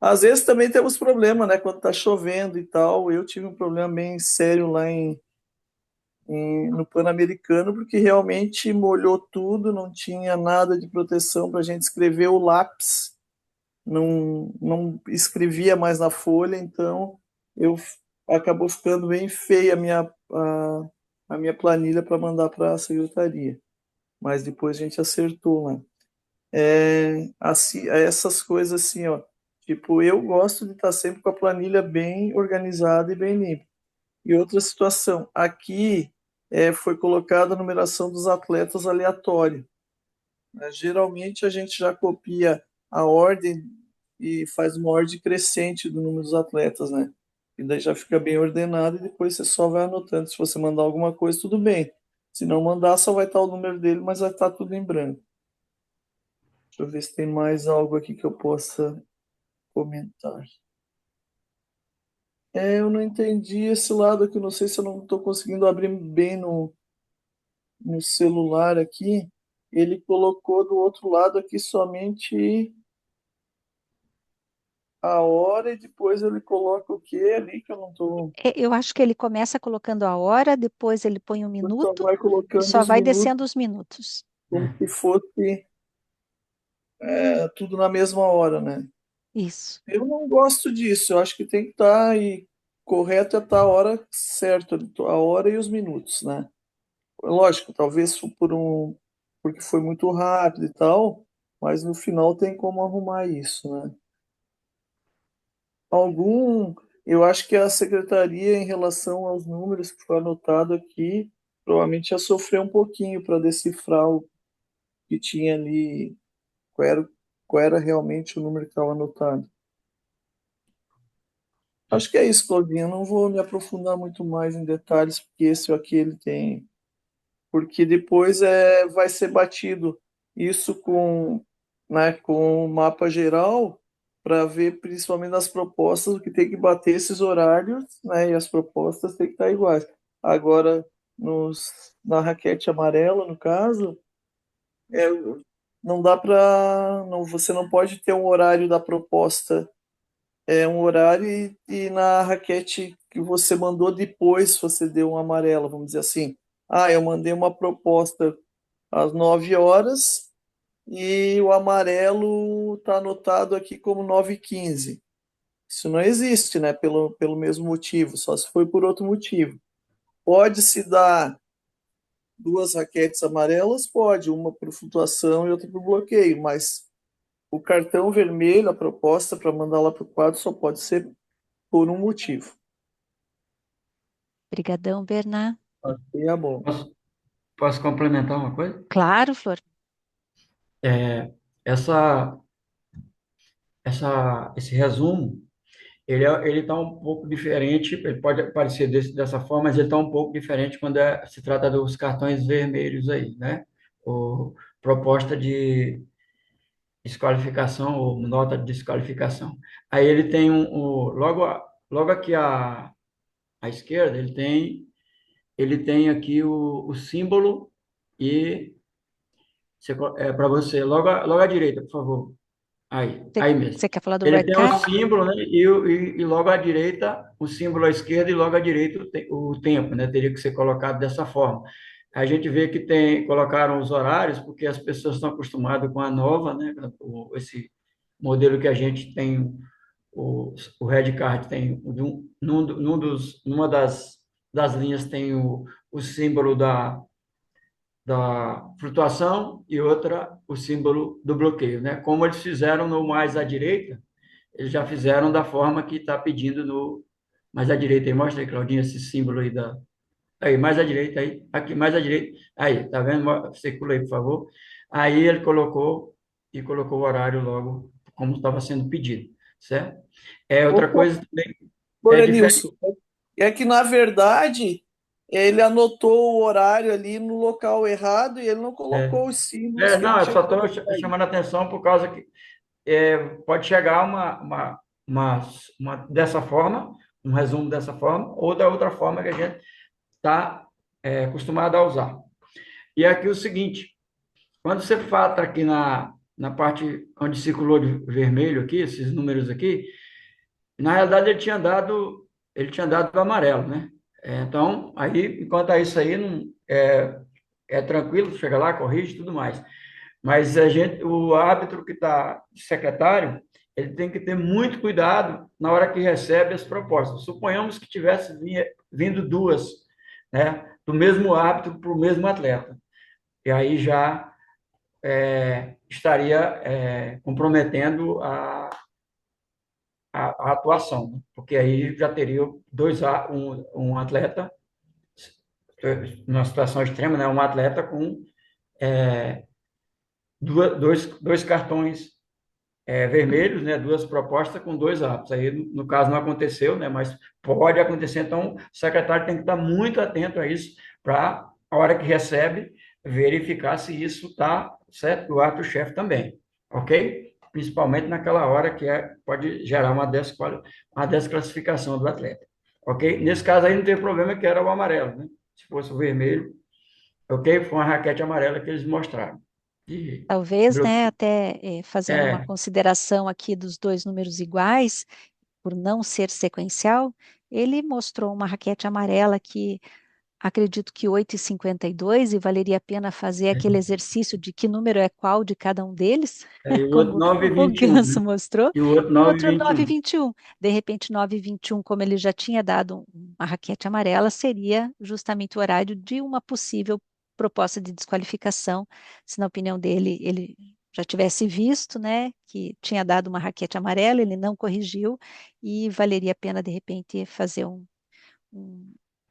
Às vezes também temos problema, né? Quando tá chovendo e tal. Eu tive um problema bem sério lá no Pan-Americano, porque realmente molhou tudo, não tinha nada de proteção para a gente escrever. O lápis não escrevia mais na folha, então eu acabou ficando bem feia a minha planilha para mandar para a secretaria. Mas depois a gente acertou lá. Assim, essas coisas assim, ó. Tipo, eu gosto de estar sempre com a planilha bem organizada e bem limpa. E outra situação, aqui foi colocada a numeração dos atletas aleatório. Geralmente a gente já copia a ordem e faz uma ordem crescente do número dos atletas, né? E daí já fica bem ordenado e depois você só vai anotando. Se você mandar alguma coisa, tudo bem. Se não mandar, só vai estar o número dele, mas vai estar tudo em branco. Deixa eu ver se tem mais algo aqui que eu possa comentar. Eu não entendi esse lado aqui, não sei se eu não estou conseguindo abrir bem no celular aqui. Ele colocou do outro lado aqui somente a hora e depois ele coloca o que ali que eu não estou. Eu acho que ele começa colocando a hora, depois ele põe um Só minuto vai e colocando só os vai minutos descendo os minutos. como se fosse tudo na mesma hora, né? Isso. Eu não gosto disso, eu acho que tem que estar aí. Correto é estar a hora certa, a hora e os minutos, né? Lógico, talvez porque foi muito rápido e tal, mas no final tem como arrumar isso, né? Algum, eu acho que a secretaria, em relação aos números que foi anotado aqui, provavelmente ia sofrer um pouquinho para decifrar o que tinha ali, qual era realmente o número que estava anotado. Acho que é isso, Claudinha. Eu não vou me aprofundar muito mais em detalhes, porque esse ou aquele tem. Porque depois vai ser batido isso com o mapa geral para ver principalmente nas propostas o que tem que bater esses horários, né? E as propostas têm que estar iguais. Agora, na raquete amarela, no caso, é, não dá para. Não, você não pode ter um horário da proposta, um horário e na raquete que você mandou depois você deu um amarelo, vamos dizer assim. Eu mandei uma proposta às 9 horas e o amarelo está anotado aqui como 9h15. Isso não existe, né? Pelo mesmo motivo, só se foi por outro motivo. Pode-se dar duas raquetes amarelas? Pode, uma por flutuação e outra por bloqueio, mas o cartão vermelho, a proposta para mandar lá para o quadro, só pode ser por um motivo. Obrigadão, Bernard. E é bom. Posso complementar uma coisa? Claro, Flor. É, essa, esse resumo, ele está um pouco diferente, ele pode parecer dessa forma, mas ele está um pouco diferente quando se trata dos cartões vermelhos aí, né? O, proposta de desqualificação ou nota de desqualificação. Aí ele tem logo aqui à esquerda, ele tem aqui o símbolo e para você, logo à direita, por favor. Aí mesmo. Você quer falar do Ele Red tem um Card? símbolo, né? E logo à direita, o símbolo à esquerda e logo à direita o tempo, né? Teria que ser colocado dessa forma. A gente vê que colocaram os horários, porque as pessoas estão acostumadas com a nova, né? Esse modelo que a gente tem, o Red Card tem, numa das linhas tem o símbolo da flutuação e outra o símbolo do bloqueio, né? Como eles fizeram no mais à direita, eles já fizeram da forma que está pedindo no mais à direita. Aí, mostra aí, Claudinha, esse símbolo aí aí, mais à direita aí, aqui mais à direita, aí, tá vendo? Circula aí, por favor. Aí ele colocou e colocou o horário logo como estava sendo pedido, certo? Ô, Outra coisa também é diferente. Poranilson, é que, na verdade, ele anotou o horário ali no local errado e ele não colocou os símbolos que ele Não, eu tinha só que estou colocar aí. chamando a atenção por causa que pode chegar uma, dessa forma, um resumo dessa forma, ou da outra forma que a gente está acostumado a usar. E aqui o seguinte, quando você fata aqui na parte onde circulou de vermelho aqui, esses números aqui, na realidade ele tinha dado amarelo, né? Então, aí, enquanto é isso aí, não, é tranquilo, chega lá, corrige e tudo mais. Mas o árbitro que está secretário, ele tem que ter muito cuidado na hora que recebe as propostas. Suponhamos que tivesse vindo duas, né, do mesmo árbitro para o mesmo atleta. E aí já estaria comprometendo a atuação, né? Porque aí já teria um atleta, numa situação extrema, né, um atleta com dois cartões vermelhos, né, duas propostas com dois árbitros. Aí, no caso, não aconteceu, né, mas pode acontecer. Então, o secretário tem que estar muito atento a isso para, a hora que recebe, verificar se isso está certo, o árbitro-chefe também, ok? Principalmente naquela hora que pode gerar uma desclassificação do atleta, ok? Nesse caso aí não tem problema, que era o amarelo, né? Se fosse o vermelho, ok? Foi uma raquete amarela que eles mostraram. E, Talvez, né, até fazendo uma é, consideração aqui dos dois números iguais, por não ser sequencial, ele mostrou uma raquete amarela que acredito que 8,52 e valeria a pena fazer aquele exercício de que número é qual de cada um deles, e o outro como o 9,21, Ganso né? mostrou, E o outro e o outro 9,21. 9,21. De repente, 9,21, como ele já tinha dado uma raquete amarela, seria justamente o horário de uma possível proposta de desqualificação, se na opinião dele ele já tivesse visto, né, que tinha dado uma raquete amarela, ele não corrigiu e valeria a pena de repente fazer um-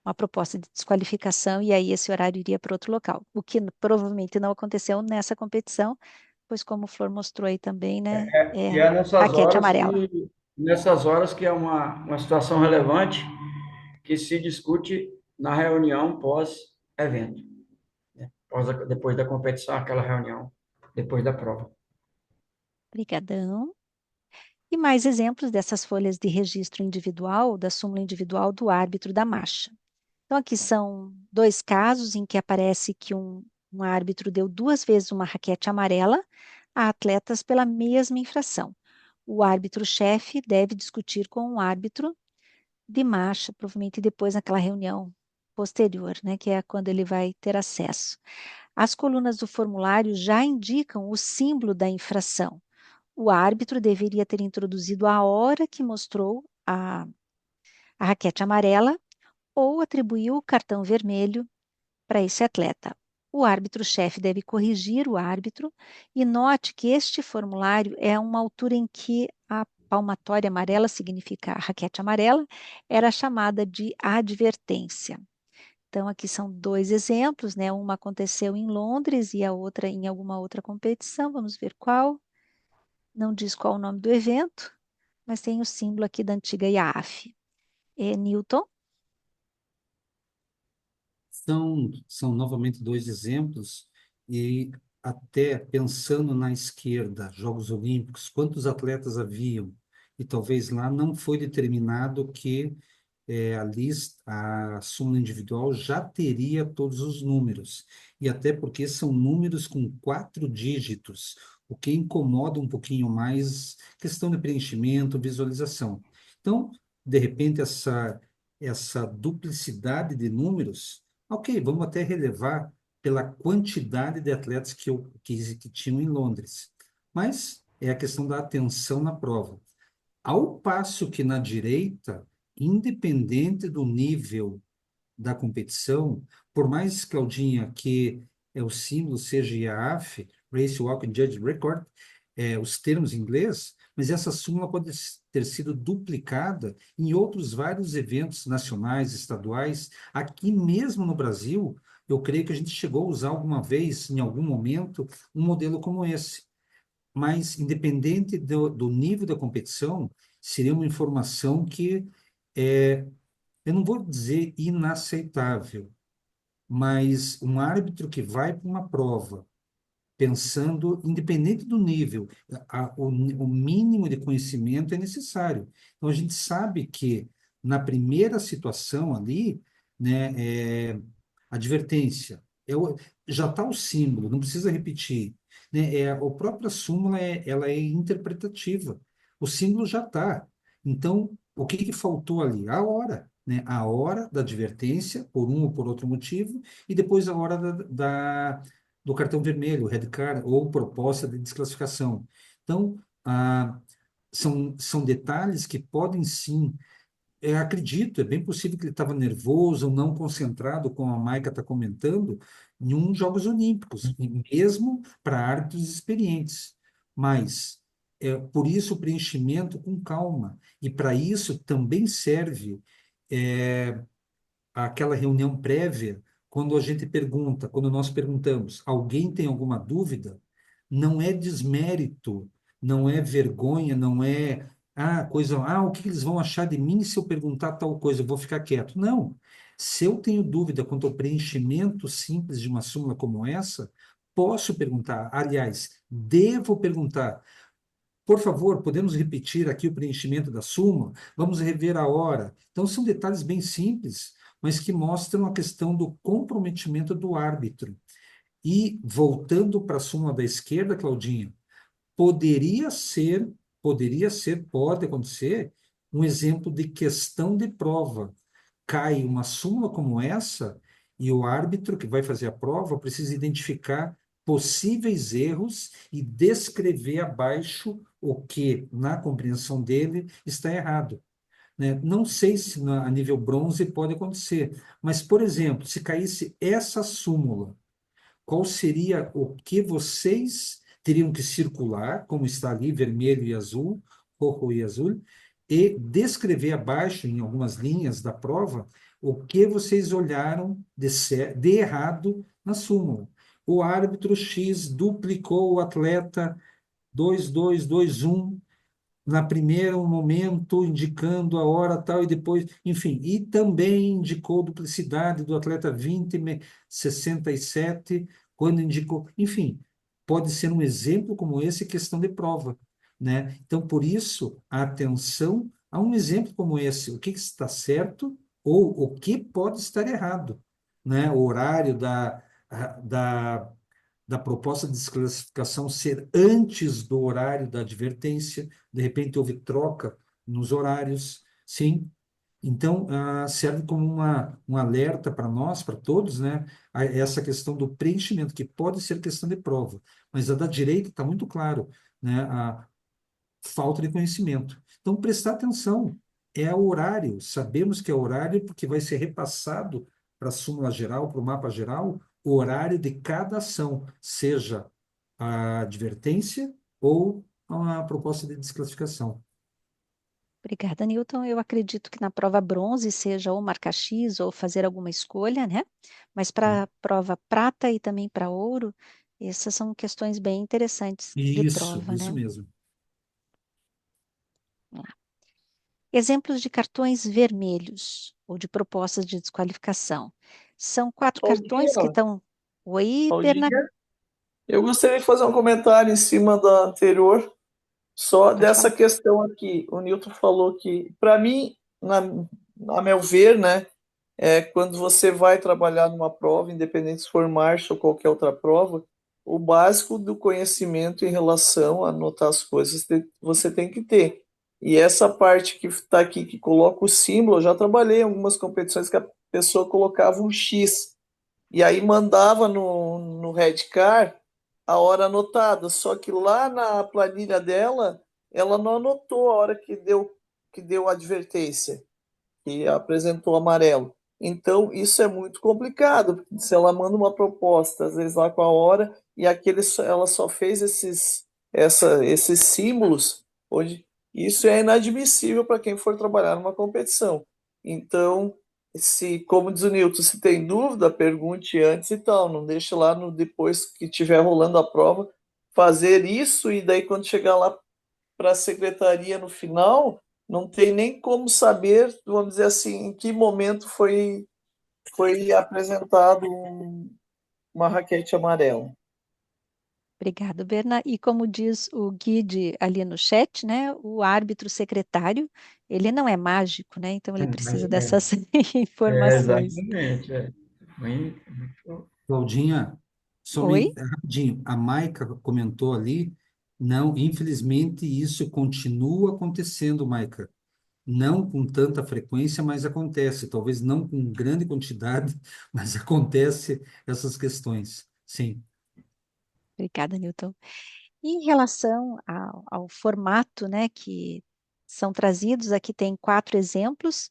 uma proposta de desqualificação e aí esse horário iria para outro local, o que provavelmente não aconteceu nessa competição, pois como o Flor mostrou aí também, né, E é é raquete amarela. nessas horas que é uma situação relevante que se discute na reunião pós-evento, né? Depois da competição, aquela reunião, depois da prova. Obrigadão. E mais exemplos dessas folhas de registro individual, da súmula individual do árbitro da marcha. Então, aqui são dois casos em que aparece que um árbitro deu duas vezes uma raquete amarela a atletas pela mesma infração. O árbitro-chefe deve discutir com o árbitro de marcha, provavelmente depois naquela reunião posterior, né, que é quando ele vai ter acesso. As colunas do formulário já indicam o símbolo da infração. O árbitro deveria ter introduzido a hora que mostrou a raquete amarela ou atribuiu o cartão vermelho para esse atleta. O árbitro-chefe deve corrigir o árbitro e note que este formulário é uma altura em que a palmatória amarela significa a raquete amarela, era chamada de advertência. Então, aqui são dois exemplos, né? Uma aconteceu em Londres e a outra em alguma outra competição. Vamos ver qual. Não diz qual o nome do evento, mas tem o símbolo aqui da antiga IAAF. Newton, São novamente dois exemplos, e até pensando na esquerda, Jogos Olímpicos, quantos atletas haviam? E talvez lá não foi determinado que a lista, a súmula individual já teria todos os números, e até porque são números com 4 dígitos, o que incomoda um pouquinho mais questão de preenchimento, visualização. Então, de repente, essa duplicidade de números, ok, vamos até relevar pela quantidade de atletas que tinham em Londres, mas é a questão da atenção na prova. Ao passo que na direita, independente do nível da competição, por mais, Claudinha, que o símbolo seja IAAF, Race Walking Judge Record, os termos em inglês, mas essa súmula pode ter sido duplicada em outros vários eventos nacionais, estaduais. Aqui mesmo no Brasil, eu creio que a gente chegou a usar alguma vez, em algum momento, um modelo como esse. mas independente do nível da competição, seria uma informação que eu não vou dizer inaceitável, mas um árbitro que vai para uma prova pensando, independente do nível, o mínimo de conhecimento é necessário. Então, a gente sabe que na primeira situação ali, né, advertência, já está o símbolo, não precisa repetir. Né, a própria súmula ela é interpretativa. O símbolo já está. Então, o que que faltou ali? A hora. Né? A hora da advertência, por um ou por outro motivo, e depois a hora do cartão vermelho, red card, ou proposta de desclassificação. Então, são detalhes que podem sim. Acredito, é bem possível que ele estava nervoso ou não concentrado, como a Maica está comentando, em um Jogos Olímpicos, e mesmo para árbitros experientes. Mas, por isso, o preenchimento com calma. E para isso também serve aquela reunião prévia, quando a gente pergunta, quando nós perguntamos, alguém tem alguma dúvida? Não é desmérito, não é vergonha, não é o que eles vão achar de mim se eu perguntar tal coisa, eu vou ficar quieto. Não. Se eu tenho dúvida quanto ao preenchimento simples de uma súmula como essa, posso perguntar, aliás, devo perguntar. Por favor, podemos repetir aqui o preenchimento da súmula? Vamos rever a hora. Então, são detalhes bem simples, mas que mostram a questão do comprometimento do árbitro. E, voltando para a súmula da esquerda, Claudinha, poderia ser, pode acontecer, um exemplo de questão de prova. Cai uma súmula como essa e o árbitro que vai fazer a prova precisa identificar possíveis erros e descrever abaixo o que, na compreensão dele, está errado. Né? Não sei se a nível bronze pode acontecer, mas, por exemplo, se caísse essa súmula, qual seria o que vocês teriam que circular, como está ali, vermelho e azul, roxo e azul, e descrever abaixo, em algumas linhas da prova, o que vocês olharam de errado na súmula. O árbitro X duplicou o atleta 2221 na primeira um momento indicando a hora tal e depois, enfim, e também indicou duplicidade do atleta 2067 quando indicou, enfim, pode ser um exemplo como esse, questão de prova, né? Então, por isso, a atenção a um exemplo como esse, o que está certo ou o que pode estar errado, né? O horário da da proposta de desclassificação ser antes do horário da advertência, de repente houve troca nos horários, sim. Então, serve como um alerta para nós, para todos, né? Essa questão do preenchimento, que pode ser questão de prova, mas a da direita está muito claro, né? A falta de conhecimento. Então, prestar atenção, é o horário, sabemos que é horário porque vai ser repassado para a súmula geral, para o mapa geral, o horário de cada ação, seja a advertência ou a proposta de desclassificação. Obrigada, Newton. Eu acredito que na prova bronze seja ou marcar X ou fazer alguma escolha, né? Mas para a prova prata e também para ouro, essas são questões bem interessantes de prova, Isso né? mesmo. Vamos lá. Exemplos de cartões vermelhos ou de propostas de desqualificação. São 4 cartões que Claudinha, estão. Oi, Bernardo, Claudinha, eu gostaria de fazer um comentário em cima da anterior, só pode dessa falar. questão aqui. O Newton falou que, para mim, a meu ver, né, quando você vai trabalhar numa prova, independente se for marcha ou qualquer outra prova, o básico do conhecimento em relação a anotar as coisas você tem que ter. E essa parte que está aqui, que coloca o símbolo, eu já trabalhei em algumas competições que a pessoa colocava um X e aí mandava no Red Car a hora anotada, só que lá na planilha dela, ela não anotou a hora que deu a advertência, que apresentou amarelo. Então, isso é muito complicado. Se ela manda uma proposta, às vezes lá com a hora, e ela só fez esses símbolos, onde isso é inadmissível para quem for trabalhar numa competição. Então, como diz o Newton, se tem dúvida, pergunte antes e tal. Não deixe lá no depois que estiver rolando a prova, fazer isso, e daí quando chegar lá para a secretaria no final, não tem nem como saber, vamos dizer assim, em que momento foi apresentado uma raquete amarela. Obrigado, Berna. E como diz o Guide ali no chat, né, o árbitro secretário, ele não é mágico, né? Então ele precisa Mas, dessas é, informações. exatamente. É. Muito. Claudinha, Oi? rapidinho, a Maica comentou ali, não, infelizmente isso continua acontecendo, Maica. Não com tanta frequência, mas acontece. Talvez não com grande quantidade, mas acontece essas questões. Sim. Obrigada, Newton. Em relação ao formato, né, que são trazidos, aqui tem 4 exemplos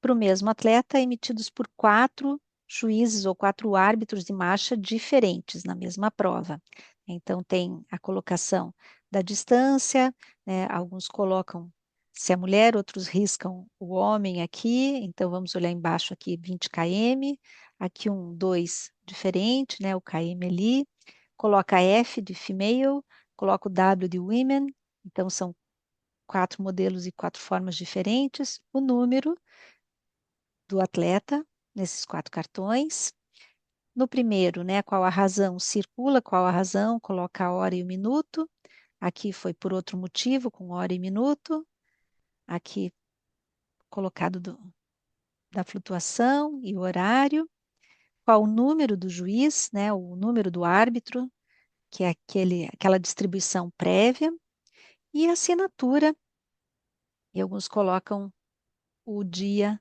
para o mesmo atleta, emitidos por 4 juízes ou 4 árbitros de marcha diferentes na mesma prova. Então, tem a colocação da distância, né, alguns colocam se é mulher, outros riscam o homem aqui, então vamos olhar embaixo aqui 20 km, aqui um 2 diferente, né, o km ali, coloca F de female, coloca o W de women, então são 4 modelos e 4 formas diferentes, o número do atleta nesses 4 cartões. No primeiro, né, qual a razão circula, qual a razão, coloca a hora e o minuto. Aqui foi por outro motivo, com hora e minuto. Aqui colocado da flutuação e o horário. Qual o número do juiz, né, o número do árbitro, que é aquela distribuição prévia. E a assinatura, e alguns colocam o dia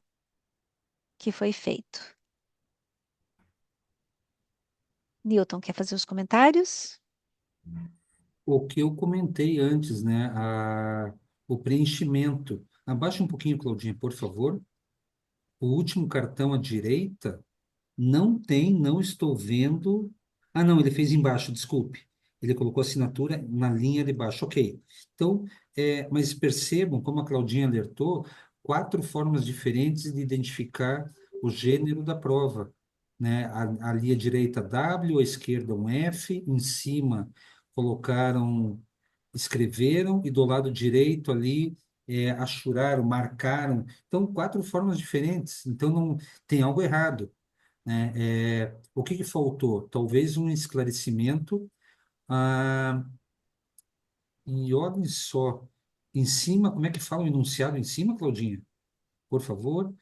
que foi feito. Newton, quer fazer os comentários? O que eu comentei antes, né? O preenchimento. Abaixa um pouquinho, Claudinha, por favor. O último cartão à direita não tem, não estou vendo. Ah, não, ele fez embaixo, desculpe. Ele colocou a assinatura na linha de baixo. Ok. Então, mas percebam, como a Claudinha alertou, 4 formas diferentes de identificar o gênero da prova, né? Ali à direita W, à esquerda um F, em cima colocaram, escreveram, e do lado direito ali achuraram, marcaram. Então, 4 formas diferentes. Então, não tem algo errado, né? O que que faltou? Talvez um esclarecimento. Ah, e olhem só, em cima, como é que fala o enunciado em cima, Claudinha? Por favor.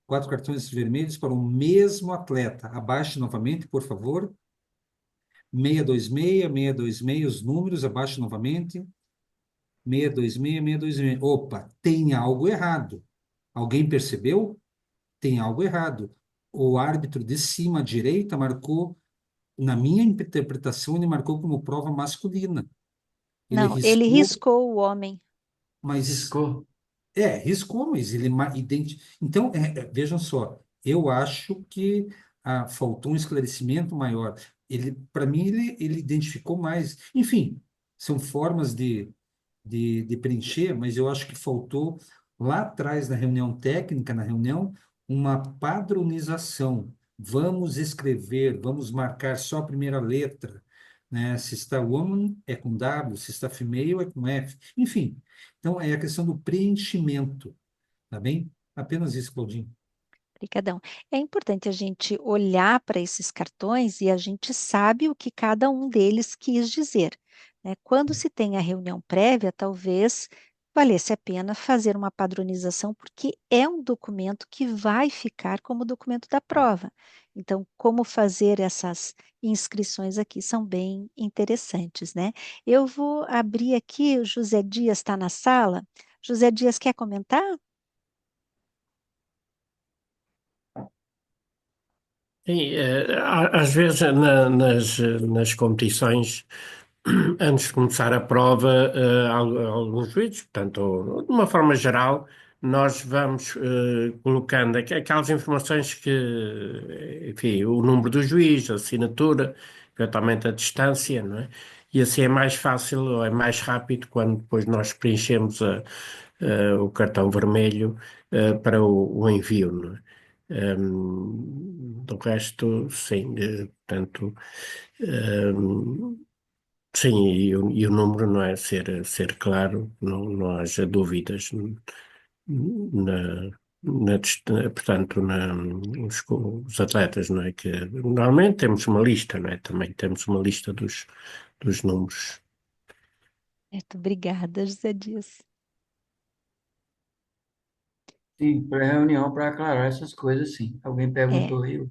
4 cartões vermelhos para o mesmo atleta. Abaixe novamente, por favor. 626, 626, os números, abaixe novamente. 626, 626. Opa, tem algo errado. Alguém percebeu? Tem algo errado. O árbitro de cima à direita marcou, na minha interpretação, ele marcou como prova masculina. Ele Não, ele riscou, riscou o homem. mas Riscou. riscou, mas ele Então, vejam só, eu acho que faltou um esclarecimento maior. Ele, para mim, ele identificou mais. Enfim, são formas de preencher, mas eu acho que faltou lá atrás na reunião técnica, na reunião, uma padronização. Vamos escrever, vamos marcar só a primeira letra, né? Se está woman é com W, se está female é com F. Enfim, então é a questão do preenchimento, tá bem? Apenas isso, Claudinho. Obrigadão. É importante a gente olhar para esses cartões e a gente sabe o que cada um deles quis dizer, né? Quando se tem a reunião prévia, talvez valesse a pena fazer uma padronização, porque é um documento que vai ficar como documento da prova. Então, como fazer essas inscrições aqui são bem interessantes, né? Eu vou abrir aqui, o José Dias está na sala. José Dias quer comentar? Sim, às vezes nas competições, antes de começar a prova, alguns juízes, portanto, de uma forma geral, nós vamos colocando aquelas informações que, enfim, o número do juiz, a assinatura, eventualmente a distância, não é? E assim é mais fácil, ou é mais rápido quando depois nós preenchemos o cartão vermelho para o envio, não é? Do resto, sim, portanto, Sim, e o número não é ser claro, não haja dúvidas na, portanto, os atletas, não é? Que normalmente temos uma lista, não é? Também temos uma lista dos números. Certo, obrigada, José Dias. Sim, pré-reunião para aclarar essas coisas, sim. Alguém É. perguntou aí,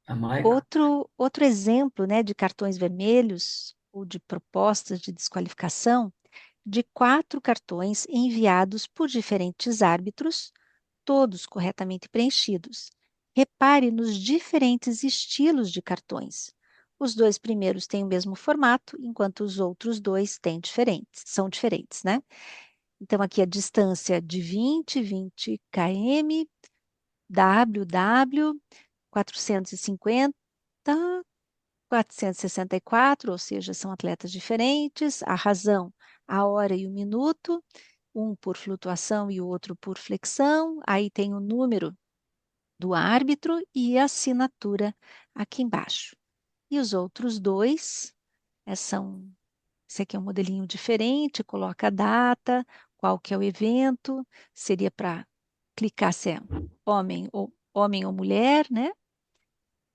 a Maica? Outro exemplo, né, de cartões vermelhos ou de propostas de desqualificação, de 4 cartões enviados por diferentes árbitros, todos corretamente preenchidos. Repare nos diferentes estilos de cartões. Os 2 primeiros têm o mesmo formato, enquanto os outros 2 são diferentes, né? Então, aqui a distância de 20 km, WW, 450, 464, ou seja, são atletas diferentes. A razão, a hora e o minuto, um por flutuação e o outro por flexão. Aí tem o número do árbitro e a assinatura aqui embaixo. E os outros 2 são. Esse aqui é um modelinho diferente, coloca a data, qual que é o evento, seria para clicar se é homem ou mulher, né?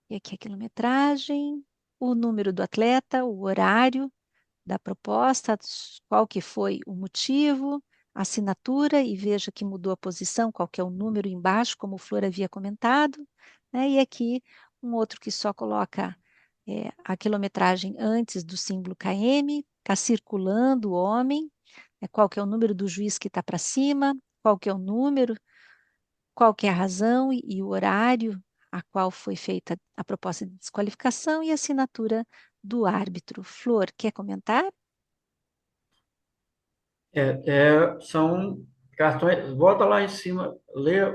E aqui a quilometragem, o número do atleta, o horário da proposta, qual que foi o motivo, a assinatura, e veja que mudou a posição, qual que é o número embaixo, como o Flor havia comentado, né? E aqui um outro que só coloca a quilometragem antes do símbolo km, está circulando o homem, qual que é o número do juiz que está para cima, qual que é o número, qual que é a razão e o horário a qual foi feita a proposta de desqualificação e a assinatura do árbitro. Flor, quer comentar? São cartões. Volta lá em cima,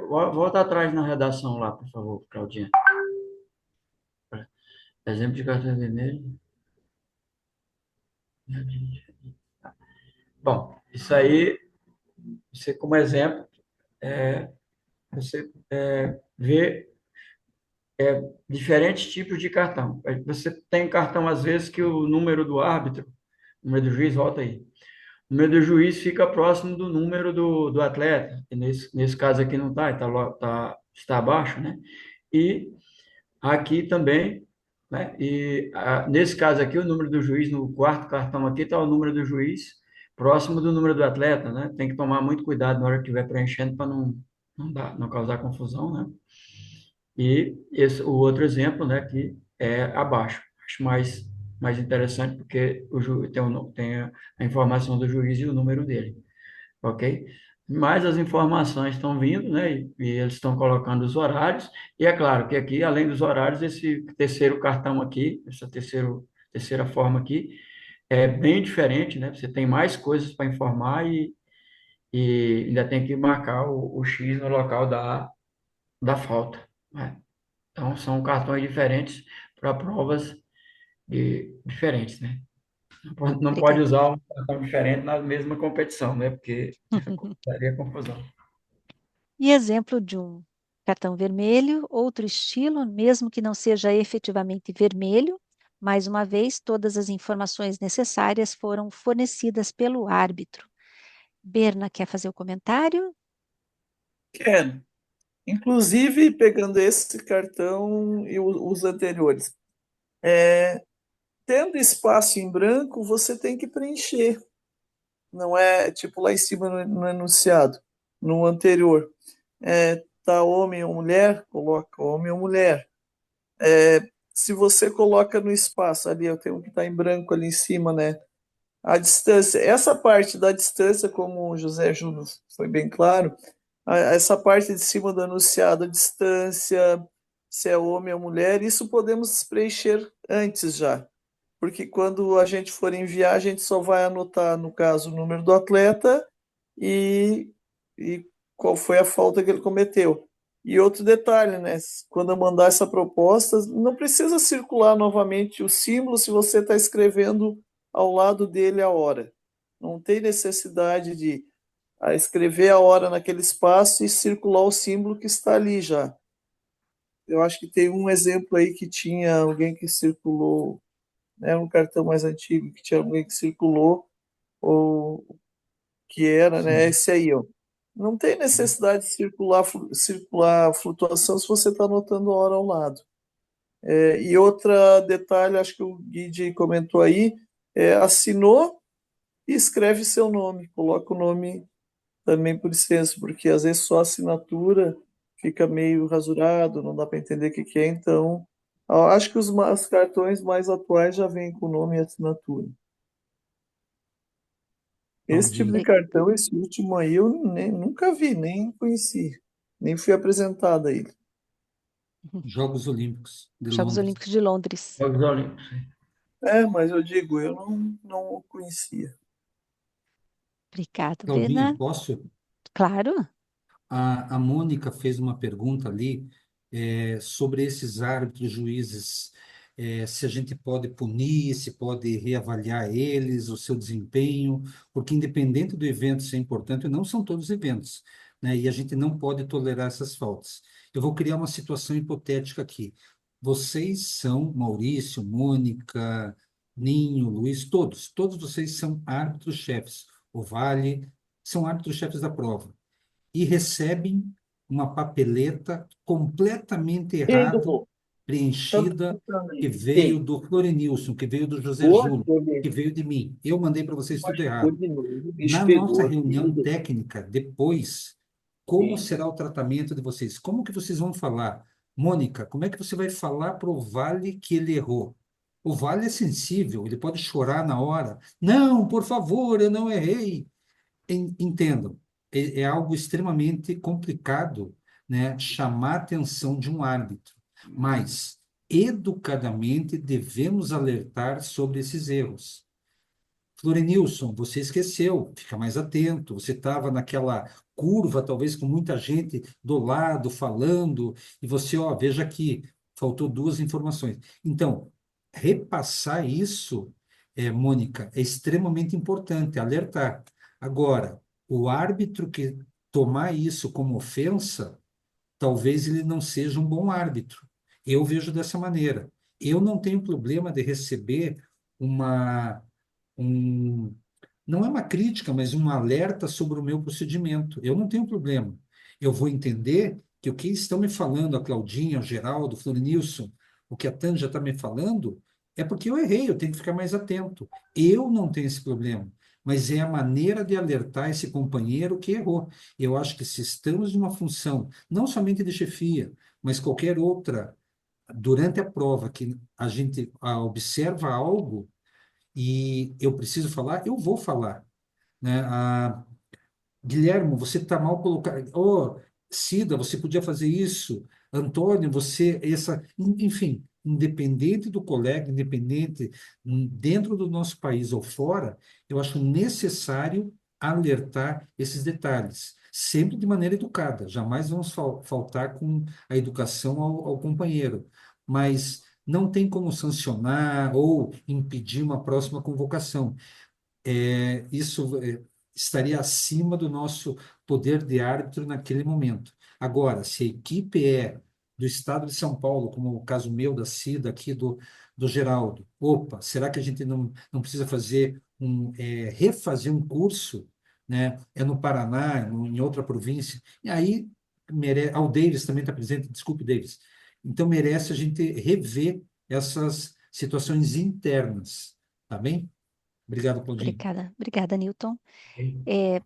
volta atrás na redação lá, por favor, Claudinha. Exemplo de cartão vermelho. Bom, isso aí, você como exemplo, você vê diferentes tipos de cartão. Você tem cartão, às vezes, que o número do árbitro, o número do juiz, volta aí. O número do juiz fica próximo do número do atleta, que nesse caso aqui não está, está abaixo, né? E aqui também, né? Nesse caso aqui, o número do juiz, no quarto cartão aqui, está o número do juiz próximo do número do atleta, né? Tem que tomar muito cuidado na hora que estiver preenchendo para não causar confusão, né? E o outro exemplo, né, que é abaixo. Acho mais interessante porque tem a informação do juiz e o número dele, ok? Mas as informações estão vindo, né, e eles estão colocando os horários, e é claro que aqui, além dos horários, esse terceiro cartão aqui, essa terceira forma aqui, é bem diferente, né? Você tem mais coisas para informar e ainda tem que marcar o X no local da falta, né? Então, são cartões diferentes para provas diferentes, né? Não pode Obrigada. usar um cartão diferente na mesma competição, né? Porque daria confusão. E exemplo de um cartão vermelho, outro estilo, mesmo que não seja efetivamente vermelho, mais uma vez, todas as informações necessárias foram fornecidas pelo árbitro. Berna quer fazer o comentário? Quero. Inclusive, pegando esse cartão e os anteriores, tendo espaço em branco, você tem que preencher. Não é tipo lá em cima no enunciado, no anterior. Tá homem ou mulher, coloca homem ou mulher. Se você coloca no espaço ali, eu tenho que estar em branco ali em cima, né? A distância, essa parte da distância, como o José Júnior foi bem claro, essa parte de cima do enunciado, a distância, se é homem ou mulher, isso podemos preencher antes já. Porque quando a gente for enviar, a gente só vai anotar, no caso, o número do atleta e, e qual foi a falta que ele cometeu. E outro detalhe, né? Quando eu mandar essa proposta, não precisa circular novamente o símbolo se você está escrevendo ao lado dele a hora. Não tem necessidade de escrever a hora naquele espaço e circular o símbolo que está ali já. Eu acho que tem um exemplo aí que tinha alguém que circulou. Era um cartão mais antigo que tinha alguém que circulou, ou que era, né? Sim. Esse aí, ó. Não tem necessidade de circular flutuação se você está anotando a hora ao lado. E outra detalhe, acho que o Guide comentou aí, assinou e escreve seu nome, coloca o nome também por extenso, porque às vezes só a assinatura fica meio rasurado, não dá para entender o que que é, então acho que os cartões mais atuais já vêm com nome e assinatura. Esse tipo de Claudinho, E- cartão, esse último aí, eu nunca vi, nem conheci, nem fui apresentado a ele. Jogos Olímpicos de Jogos Londres. Olímpicos de Londres. Jogos Olímpicos. Mas eu digo, eu não conhecia. Obrigado, Claudinha, Brena. posso? Claro. A Mônica fez uma pergunta ali sobre esses árbitros, juízes, se a gente pode punir, se pode reavaliar eles, o seu desempenho, porque independente do evento ser importante, não são todos eventos, né? E a gente não pode tolerar essas faltas. Eu vou criar uma situação hipotética aqui. Vocês são, Maurício, Mônica, Ninho, Luiz, todos vocês são árbitros-chefes. O Vale, são árbitros-chefes da prova e recebem uma papeleta completamente E aí, errado, Dudu? Tá preenchida, escutando que aí? veio Ei, do Florenilson, que veio do José hoje, Júlio, que veio de mim. Eu mandei para vocês tudo machucou errado. de novo, o bicho Na nossa pegou aqui, reunião Dudu. técnica, depois, como Sim. será o tratamento de vocês? Como que vocês vão falar? Mônica, como é que você vai falar para o Vale que ele errou? O Vale é sensível, ele pode chorar na hora. Não, por favor, eu não errei. Entendam, é algo extremamente complicado, né, chamar a atenção de um árbitro, mas educadamente devemos alertar sobre esses erros. Florenilson, você esqueceu, fica mais atento. Você estava naquela curva, talvez com muita gente do lado falando, e você, ó, veja aqui, faltou duas informações. Então, repassar isso, Mônica, é extremamente importante, alertar. Agora, o árbitro que tomar isso como ofensa, talvez ele não seja um bom árbitro. Eu vejo dessa maneira. Eu não tenho problema de receber uma um, não é uma crítica, mas um alerta sobre o meu procedimento. Eu não tenho problema. Eu vou entender que o que estão me falando, a Claudinha, o Geraldo, o Florenilson, o que a Tânia está me falando, é porque eu errei, eu tenho que ficar mais atento. Eu não tenho esse problema, mas é a maneira de alertar esse companheiro que errou. Eu acho que se estamos numa função, não somente de chefia, mas qualquer outra, durante a prova, que a gente observa algo, e eu preciso falar, eu vou falar, né? Guilhermo, você está mal colocado. Oh, Cida, você podia fazer isso. Antônio, você essa, enfim, independente do colega, independente dentro do nosso país ou fora, eu acho necessário alertar esses detalhes, sempre de maneira educada. Jamais vamos faltar com a educação ao companheiro, mas não tem como sancionar ou impedir uma próxima convocação. Isso estaria acima do nosso poder de árbitro naquele momento. Agora, se a equipe é do estado de São Paulo, como o caso meu, da Cida, aqui do Geraldo, opa, será que a gente não precisa fazer refazer um curso, né? É no Paraná, em outra província, e aí o Davis também está presente, desculpe, Davis. Então merece a gente rever essas situações internas, tá bem? Obrigado, Claudinho. Obrigada, Newton.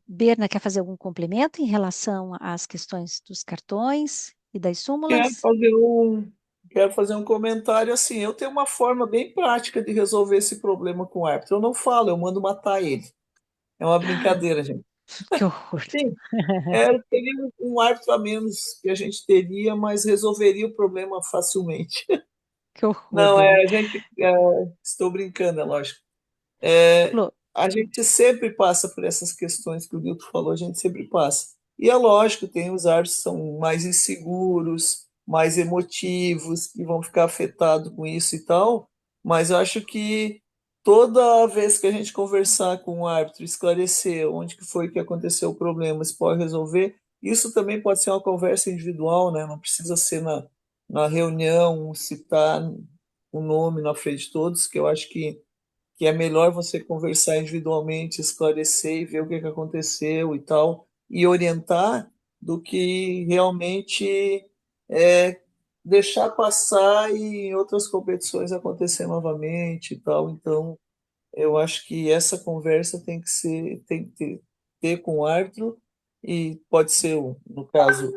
Berna, quer fazer algum complemento em relação às questões dos cartões e das Quero súmulas? fazer um, quero fazer um comentário assim. Eu tenho uma forma bem prática de resolver esse problema com o árbitro. Eu não falo, eu mando matar ele. É uma brincadeira, gente. Que horror. Sim, teria um árbitro a menos que a gente teria, mas resolveria o problema facilmente. Que horror, Não, Berna. a gente. Estou brincando, é lógico. Flo, A gente sempre passa por essas questões que o Nilton falou, a gente sempre passa. E é lógico, tem os árbitros que são mais inseguros, mais emotivos, que vão ficar afetados com isso e tal, mas eu acho que toda vez que a gente conversar com o árbitro, esclarecer onde que foi que aconteceu o problema, se pode resolver, isso também pode ser uma conversa individual, né? Não precisa ser na reunião, citar. o nome na frente de todos, que eu acho que é melhor você conversar individualmente, esclarecer e ver o que aconteceu e tal, e orientar, do que realmente é, deixar passar e em outras competições acontecer novamente e tal. Então, eu acho que essa conversa tem que ter com o árbitro, e pode ser, no caso,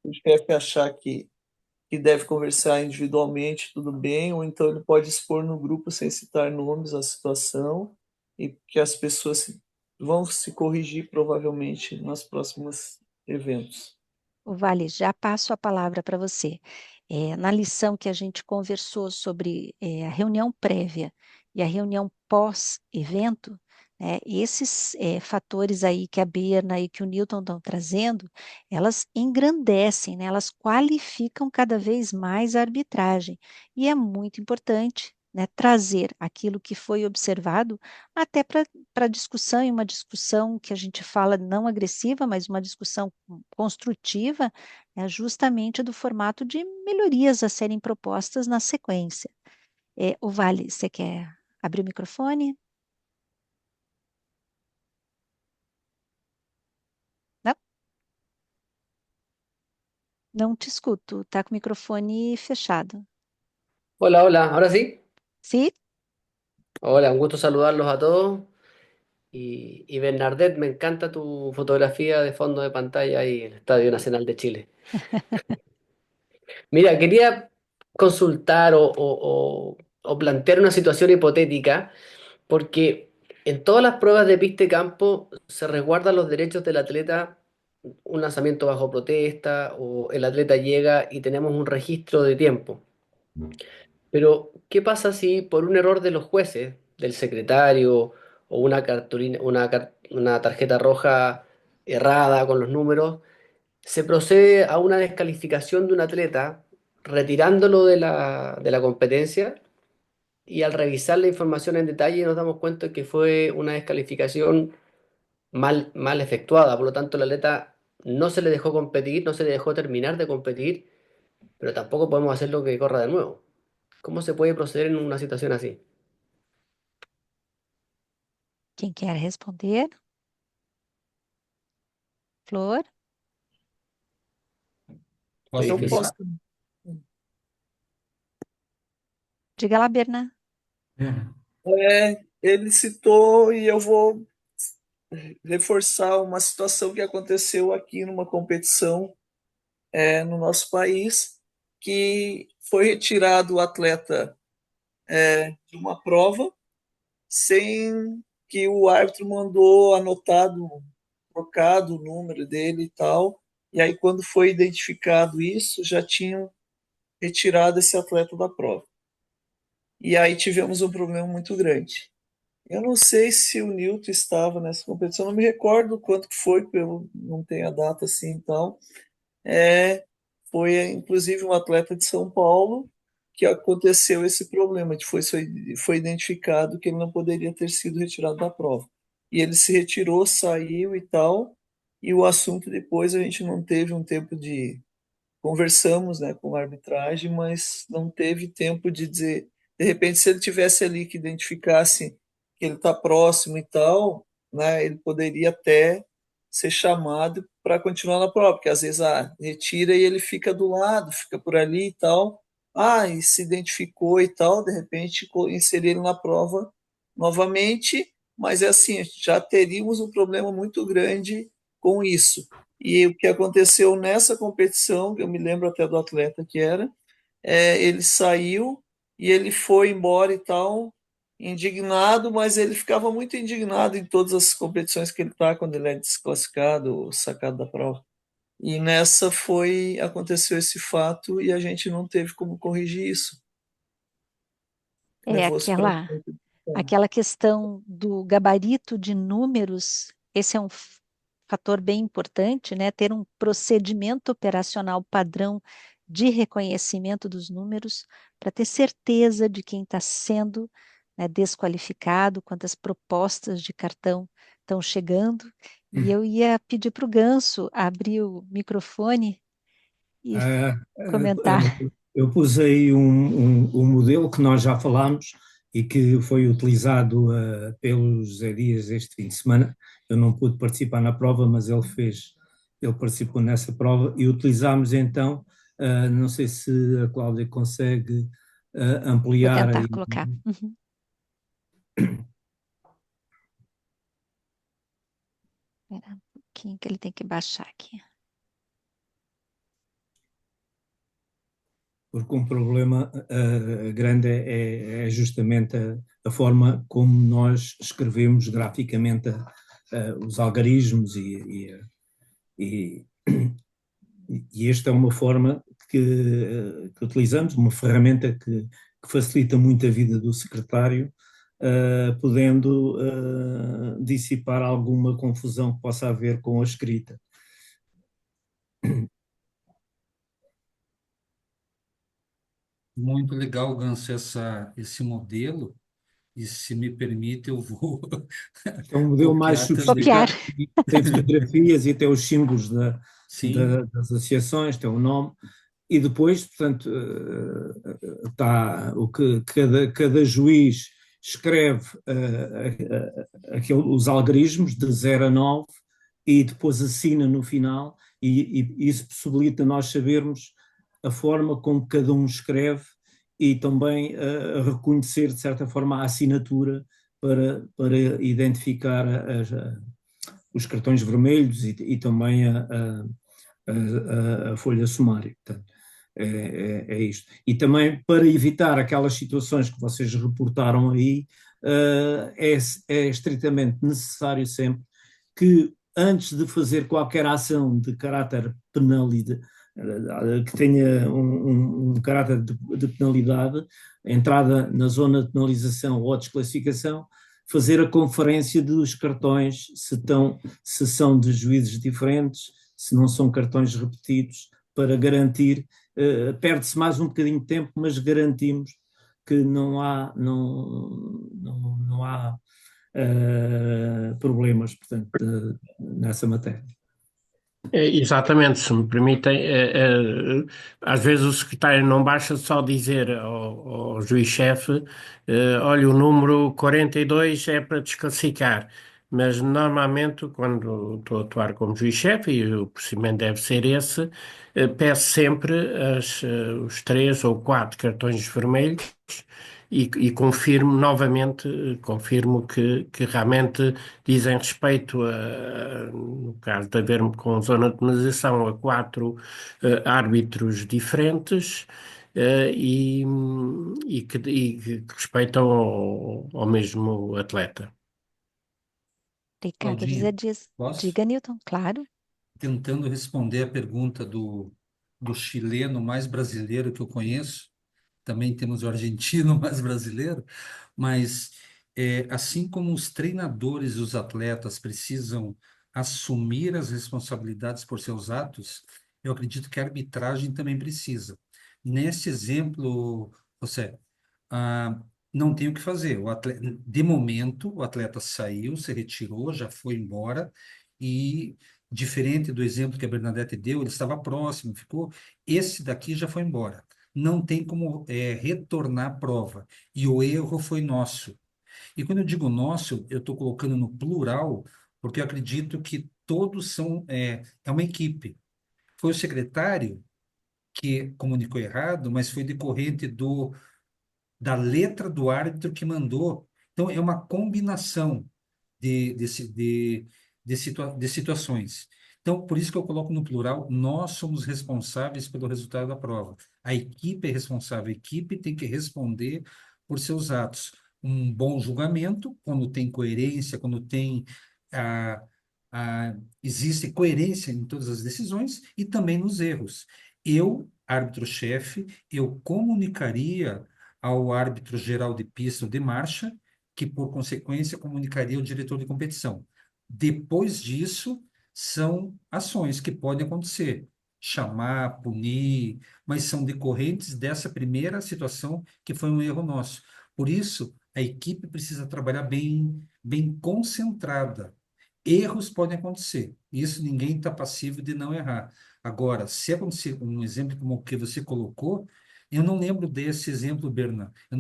o chefe achar que deve conversar individualmente, tudo bem, ou então ele pode expor no grupo sem citar nomes a situação, e que as pessoas vão se corrigir provavelmente nos próximos eventos. O Vale, já passo a palavra para você. Na lição que a gente conversou sobre a reunião prévia e a reunião pós-evento, né, esses fatores aí que a Berna e que o Newton estão trazendo, elas engrandecem, né, elas qualificam cada vez mais a arbitragem. E é muito importante, né, trazer aquilo que foi observado até para discussão, e uma discussão que a gente fala não agressiva, mas uma discussão construtiva, é justamente do formato de melhorias a serem propostas na sequência. O Vale, você quer abrir o microfone? Não, não te escuto, tá com o microfone fechado. Hola, hola, ahora sí. Sim? Hola, un gusto saludarlos a todos. Y Bernadette, me encanta tu fotografía de fondo de pantalla y el Estadio Nacional de Chile. Mira, quería consultar o plantear una situación hipotética, porque en todas las pruebas de pista y campo se resguardan los derechos del atleta, un lanzamiento bajo protesta, o el atleta llega y tenemos un registro de tiempo. Pero, ¿qué pasa si por un error de los jueces, del secretario, o una cartulina, una tarjeta roja errada con los números, se procede a una descalificación de un atleta, retirándolo de la competencia, y al revisar la información en detalle nos damos cuenta que fue una descalificación mal efectuada? Por lo tanto, el atleta no se le dejó competir, no se le dejó terminar de competir, pero tampoco podemos hacerlo que corra de nuevo. ¿Cómo se puede proceder en una situación así? Quem quer responder? Flor? Estoy Posso Eu difícil. começar? posso. Diga lá, Berna. Ele citou, e eu vou reforçar uma situação que aconteceu aqui numa competição no nosso país, que foi retirado o atleta de uma prova sem que o árbitro mandou anotado, trocado o número dele e tal. E aí, quando foi identificado isso, já tinham retirado esse atleta da prova. E aí tivemos um problema muito grande. Eu não sei se o Newton estava nessa competição, não me recordo quanto que foi, porque eu não tenho a data assim, então. Foi inclusive um atleta de São Paulo que aconteceu esse problema, que foi identificado que ele não poderia ter sido retirado da prova. E ele se retirou, saiu e tal, e o assunto depois a gente não teve um tempo de conversamos, né, com a arbitragem, mas não teve tempo de dizer, de repente, se ele tivesse ali que identificasse que ele está próximo e tal, né, ele poderia até ser chamado para continuar na prova, porque às vezes retira e ele fica do lado, fica por ali e tal, e se identificou e tal, de repente inserir ele na prova novamente, mas é assim, já teríamos um problema muito grande com isso. E o que aconteceu nessa competição, que eu me lembro até do atleta que era, ele saiu e ele foi embora e tal, indignado, mas ele ficava muito indignado em todas as competições que ele está, quando ele é desclassificado ou sacado da prova. E nessa aconteceu esse fato e a gente não teve como corrigir isso. É Levou isso para aquela questão do gabarito de números, esse é um fator bem importante, né? Ter um procedimento operacional padrão de reconhecimento dos números, para ter certeza de quem está sendo, né, desqualificado, quantas propostas de cartão estão chegando. E eu ia pedir para o Ganso abrir o microfone e É, comentar. eu pus aí um modelo modelo que nós já falámos e que foi utilizado pelo José Dias este fim de semana. Eu não pude participar na prova, mas ele participou nessa prova e utilizámos então, não sei se a Cláudia consegue Vou ampliar tentar aí. colocar. Uhum. Espera um pouquinho que ele tem que baixar aqui. Porque um problema grande é justamente a forma como nós escrevemos graficamente os algarismos e, e esta é uma forma que utilizamos, uma ferramenta que facilita muito a vida do secretário, podendo dissipar alguma confusão que possa haver com a escrita. Muito legal, Ganso, esse modelo. E se me permite, eu vou É um modelo mais copiar também. Copiar. sofisticado, tem fotografias e tem os símbolos Sim, das associações, tem o nome, e depois, portanto, está o que cada juiz escreve os algarismos de 0 a 9 e depois assina no final, e isso possibilita nós sabermos a forma como cada um escreve e também reconhecer, de certa forma, a assinatura para identificar os cartões vermelhos e também a folha sumária. Portanto, é isto. E também para evitar aquelas situações que vocês reportaram aí, é estritamente necessário sempre que antes de fazer qualquer ação de caráter penalidade, que tenha um caráter de penalidade, entrada na zona de penalização ou desclassificação, fazer a conferência dos cartões, se são de juízes diferentes, se não são cartões repetidos, para garantir, perde-se mais um bocadinho de tempo, mas garantimos que não há problemas, portanto, nessa matéria. Exatamente, se me permitem, às vezes o secretário não basta só dizer ao juiz-chefe, olha, o número 42 é para desclassificar, mas normalmente quando estou a atuar como juiz-chefe, e o procedimento deve ser esse, peço sempre os 3 ou 4 cartões vermelhos e confirmo novamente, confirmo que realmente dizem respeito no caso de haver com zona de penalização a 4 árbitros diferentes e que respeitam ao mesmo atleta. Ricardo Claudinha, José Dias. posso? Diga, Newton, claro. Tentando responder a pergunta do chileno mais brasileiro que eu conheço, também temos o argentino mais brasileiro, mas assim como os treinadores e os atletas precisam assumir as responsabilidades por seus atos, eu acredito que a arbitragem também precisa. Nesse exemplo, você não tem o que fazer. De momento, o atleta saiu, se retirou, já foi embora e diferente do exemplo que a Bernadette deu, ele estava próximo, ficou. Esse daqui já foi embora. Não tem como retornar a prova. E o erro foi nosso. E quando eu digo nosso, eu estou colocando no plural, porque eu acredito que todos são, é uma equipe. Foi o secretário que comunicou errado, mas foi decorrente da letra do árbitro que mandou. Então, é uma combinação de situações. Então, por isso que eu coloco no plural, nós somos responsáveis pelo resultado da prova. A equipe é responsável, a equipe tem que responder por seus atos. Um bom julgamento, quando tem coerência, quando tem a, existe coerência em todas as decisões e também nos erros. Eu, árbitro-chefe, eu comunicaria ao árbitro geral de pista ou de marcha, que por consequência comunicaria ao diretor de competição. Depois disso, são ações que podem acontecer, chamar, punir, mas são decorrentes dessa primeira situação que foi um erro nosso. Por isso, a equipe precisa trabalhar bem concentrada. Erros podem acontecer, isso ninguém está passivo de não errar. Agora, se acontecer um exemplo como o que você colocou, Eu não lembro desse exemplo, Berna. Eu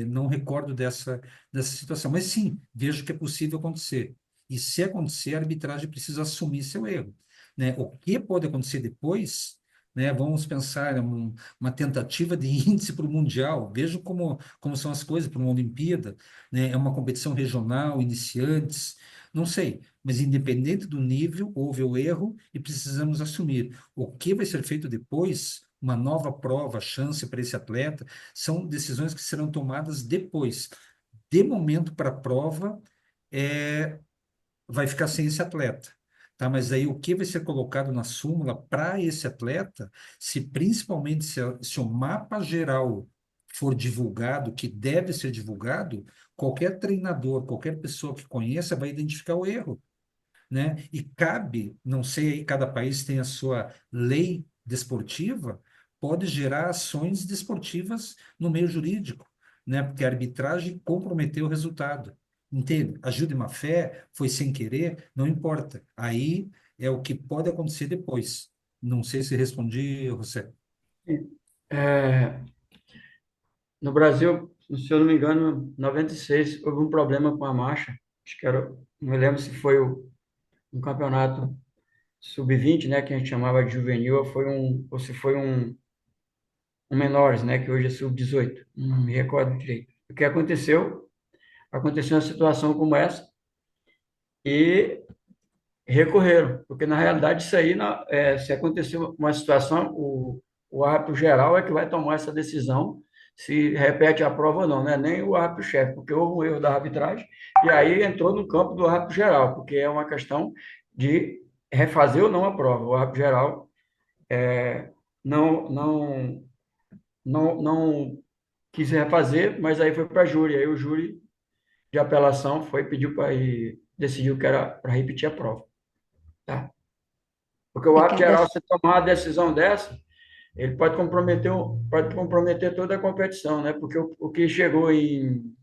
não recordo dessa situação. Mas sim, vejo que é possível acontecer. E se acontecer, a arbitragem precisa assumir seu erro, né? O que pode acontecer depois, né? Vamos pensar em uma tentativa de índice para o Mundial. Vejo como são as coisas para uma Olimpíada, né? É uma competição regional, iniciantes, não sei. Mas independente do nível, houve o erro e precisamos assumir. O que vai ser feito depois, uma nova prova, chance para esse atleta, são decisões que serão tomadas depois. De momento para a prova, é, vai ficar sem esse atleta. Tá? Mas aí o que vai ser colocado na súmula para esse atleta, se principalmente se o mapa geral for divulgado, que deve ser divulgado, qualquer treinador, qualquer pessoa que conheça vai identificar o erro, né? E cabe, não sei, aí cada país tem a sua lei desportiva, pode gerar ações desportivas no meio jurídico, né? Porque a arbitragem comprometeu o resultado. Entende? Ajuda de má fé, foi sem querer, não importa. Aí é o que pode acontecer depois. Não sei se respondi, José. É, no Brasil, se eu não me engano, em 96, houve um problema com a marcha. Acho que era, não me lembro se foi um campeonato sub-20, né, que a gente chamava de juvenil, ou se foi um menores, né, que hoje é sub-18. Não me recordo direito. O que aconteceu? Aconteceu uma situação como essa e recorreram, porque na realidade isso aí, se acontecer uma situação, o árbitro geral é que vai tomar essa decisão se repete a prova ou não, né? Nem o árbitro-chefe, porque houve um erro da arbitragem e aí entrou no campo do árbitro geral, porque é uma questão de refazer ou não a prova. O árbitro geral não, não, não quis refazer, mas aí foi para a júri, aí o júri de apelação foi pediu para e decidiu que era para repetir a prova, tá? Porque o árbitro Obrigada. geral, se tomar uma decisão dessa, ele pode comprometer toda a competição, né? Porque o que chegou em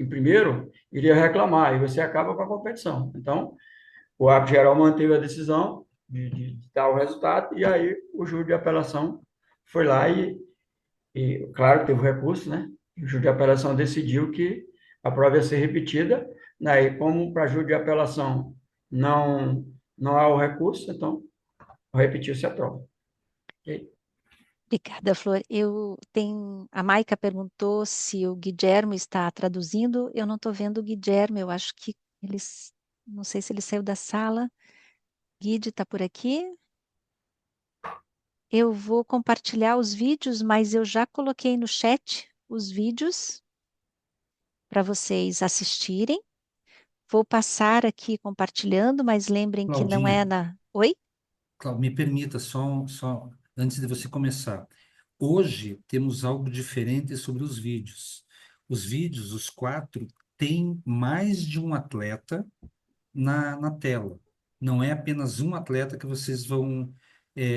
primeiro iria reclamar e você acaba com a competição. Então, o árbitro geral manteve a decisão de dar o resultado e aí o júri de apelação foi lá e claro, teve o recurso, né? O júri de apelação decidiu que a prova ia ser repetida, né? E como para júri de apelação não não há o recurso, então repetiu-se a prova. Ok? Obrigada, Flor. A Maica perguntou se o Guilherme está traduzindo. Eu não estou vendo o Guilherme, eu acho que não sei se ele saiu da sala. Guide está por aqui. Eu vou compartilhar os vídeos, mas eu já coloquei no chat os vídeos para vocês assistirem. Vou passar aqui compartilhando, mas lembrem que não é Claudinha, na. Oi? Me permita só antes de você começar. Hoje temos algo diferente sobre os vídeos. Os vídeos, os quatro, têm mais de um atleta na tela. Não é apenas um atleta que vocês vão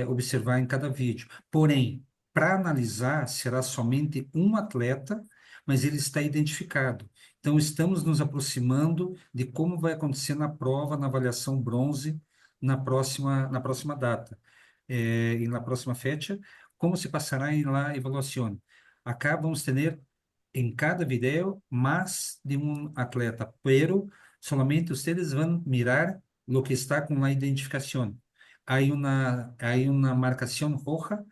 observar em cada vídeo. Porém, para analisar, será somente um atleta, mas ele está identificado. Então, estamos nos aproximando de como vai acontecer na prova, na avaliação bronze, na próxima data. E na próxima fecha, como se passará em la evaluação. Acá vamos ter em cada video más de un atleta, pero solamente ustedes van a mirar lo que está con la identificación. Hay una marcación roja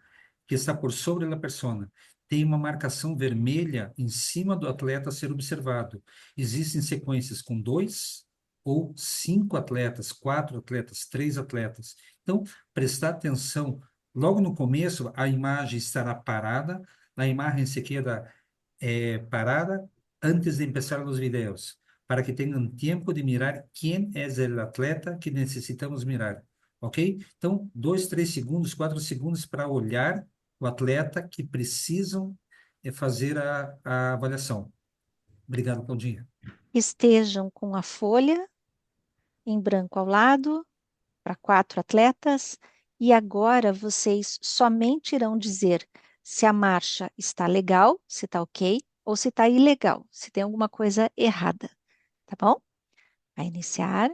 que está por sobre a persona. Tem uma marcação vermelha em cima do atleta a ser observado. Existem sequências com 2 ou 5 atletas, 4 atletas, 3 atletas. Então, prestar atenção. Logo no começo, a imagem estará parada, a imagem se queda parada antes de empezar os vídeos, para que tenham tempo de mirar quem é o atleta que necessitamos mirar, ok? Então, 2, 3 segundos, 4 segundos para olhar o atleta que precisam fazer a avaliação. Obrigado, Claudinha. Estejam com a folha em branco ao lado, para 4 atletas, e agora vocês somente irão dizer se a marcha está legal, se está ok, ou se está ilegal, se tem alguma coisa errada, tá bom? Vai iniciar.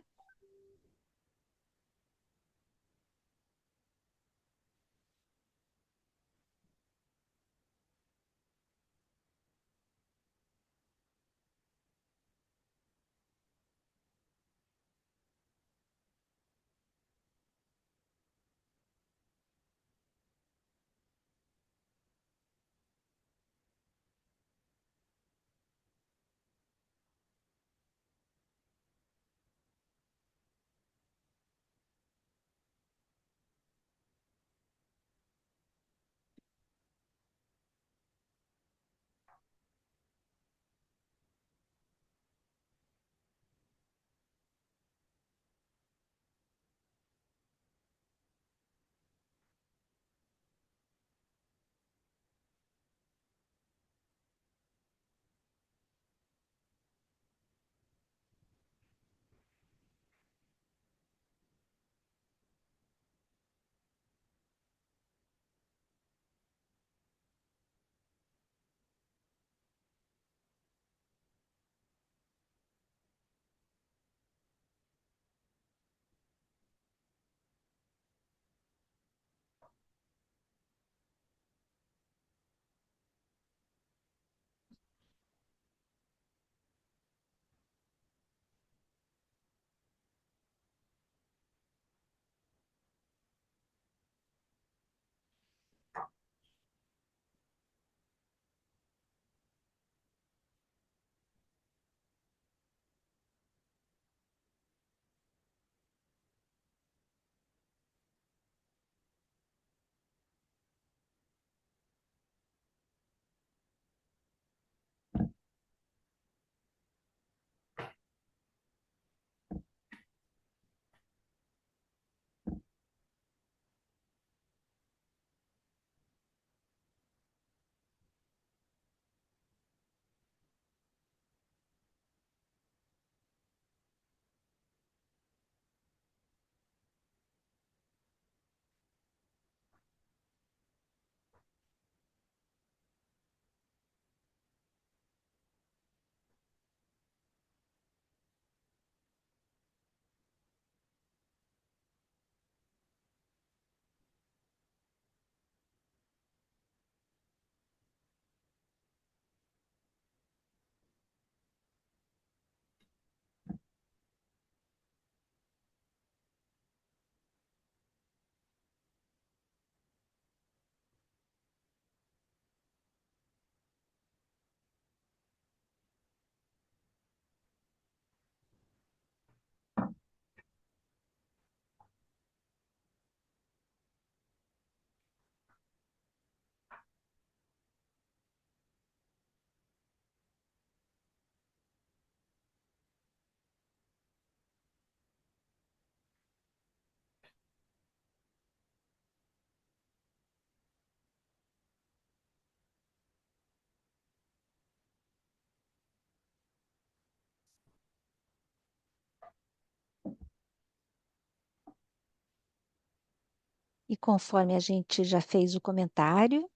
E conforme a gente já fez o comentário,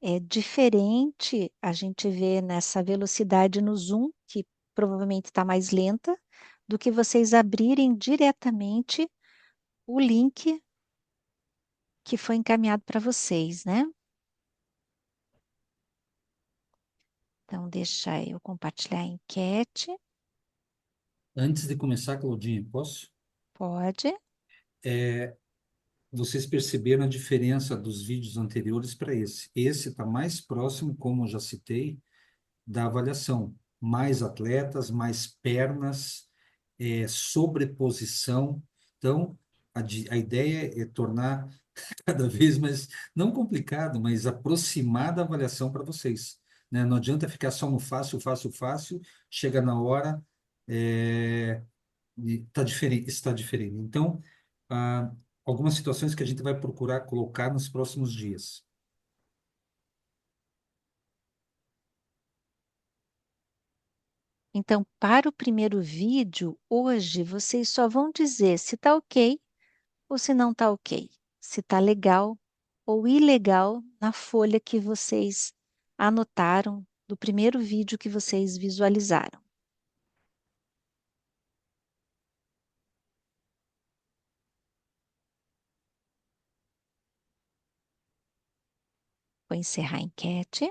é diferente a gente ver nessa velocidade no Zoom, que provavelmente está mais lenta, do que vocês abrirem diretamente o link que foi encaminhado para vocês, né? Então, deixa eu compartilhar a enquete. Antes de começar, Claudinha, posso? Pode. Vocês perceberam a diferença dos vídeos anteriores para esse? Esse está mais próximo, como eu já citei, da avaliação. Mais atletas, mais pernas, sobreposição. Então, a ideia é tornar cada vez mais, não complicado, mas aproximar da avaliação para vocês, né? Não adianta ficar só no fácil, fácil, fácil, chega na hora, está diferente, está diferente. Então, ah, algumas situações que a gente vai procurar colocar nos próximos dias. Então, para o primeiro vídeo, hoje, vocês só vão dizer se está ok ou se não está ok. Se está legal ou ilegal na folha que vocês anotaram do primeiro vídeo que vocês visualizaram. Vou encerrar a enquete.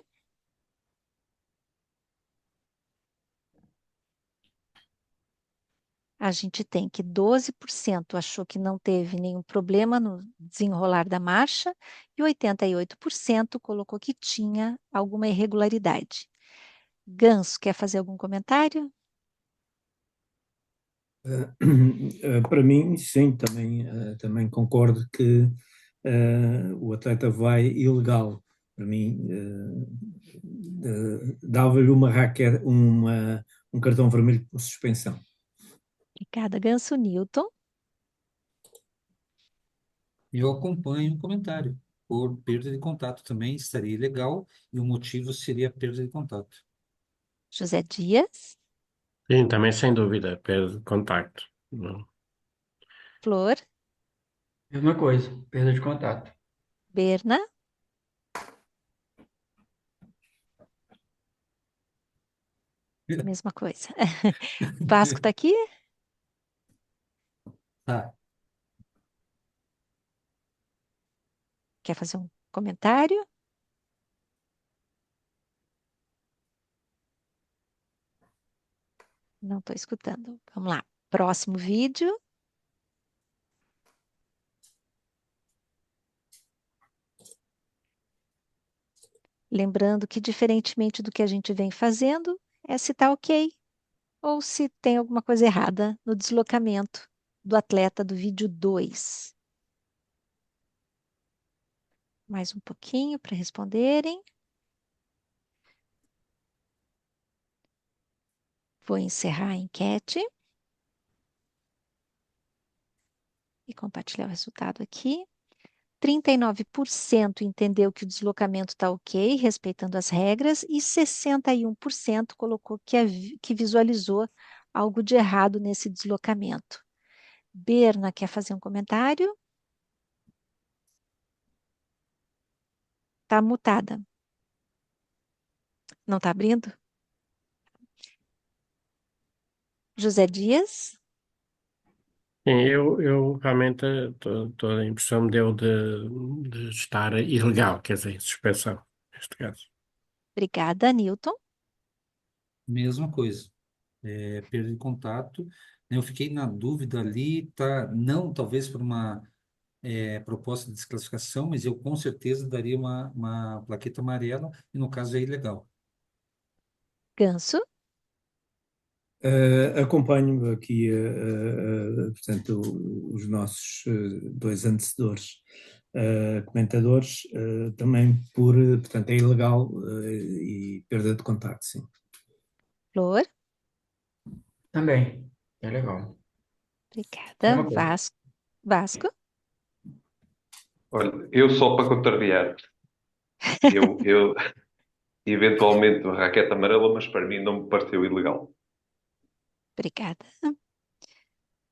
A gente tem que 12% achou que não teve nenhum problema no desenrolar da marcha e 88% colocou que tinha alguma irregularidade. Ganso, quer fazer algum comentário? Para mim, sim, também concordo que o atleta vai ilegal. Para mim, dava-lhe uma raquete, um cartão vermelho por suspensão. Obrigada, Ganso. Newton. Eu acompanho o comentário. Por perda de contato também estaria ilegal e o motivo seria a perda de contato. José Dias. Sim, também sem dúvida, perda de contacto. Não. Flor. Mesma coisa, perda de contato. Berna. Mesma coisa. Vasco está aqui? Tá. Quer fazer um comentário? Não estou escutando. Vamos lá. Próximo vídeo. Lembrando que, diferentemente do que a gente vem fazendo, é se está ok ou se tem alguma coisa errada no deslocamento do atleta do vídeo 2. Mais um pouquinho para responderem. Vou encerrar a enquete e compartilhar o resultado aqui. 39% entendeu que o deslocamento está ok, respeitando as regras, e 61% colocou que visualizou algo de errado nesse deslocamento. Berna, quer fazer um comentário? Está mutada. Não está abrindo? José Dias? Sim, eu realmente toda a impressão me deu de estar ilegal, quer dizer, suspensão, neste caso. Obrigada, Newton. Mesma coisa. Perda de contato. Eu fiquei na dúvida ali, tá? Não, talvez por uma proposta de desclassificação, mas eu com certeza daria uma plaqueta amarela, e no caso é ilegal. Ganso? Acompanho aqui, portanto, os nossos dois antecessores comentadores, também portanto, é ilegal e perda de contacto, sim. Flor? Também, é legal. Obrigada. Mesma coisa. Vasco? Olha, eu só para contrariar, eu eventualmente a raquete amarela, mas para mim não me pareceu ilegal. Obrigada.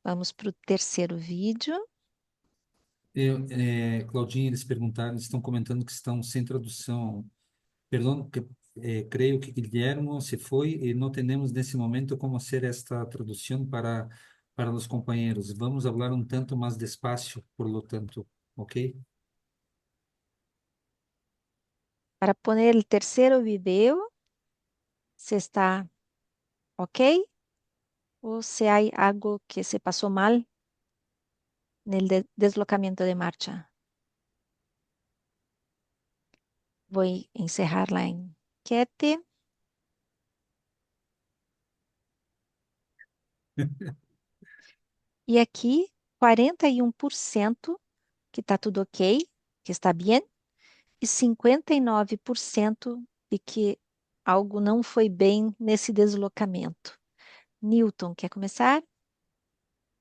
Vamos para o terceiro vídeo. Claudinha, eles perguntaram, eles estão comentando que estão sem tradução. Perdão, creio que Guillermo se foi e não temos nesse momento como hacer esta tradução para os companheiros. Vamos falar um tanto mais despacio, por lo tanto, ¿ok? Para poner el tercero video, ¿se está ok? ¿O si hay algo que se pasó mal en el deslocamiento de marcha? Voy a encerrar la enquete. E aqui, 41% que está tudo ok, que está bem, e 59% de que algo não foi bem nesse deslocamento. Newton, quer começar?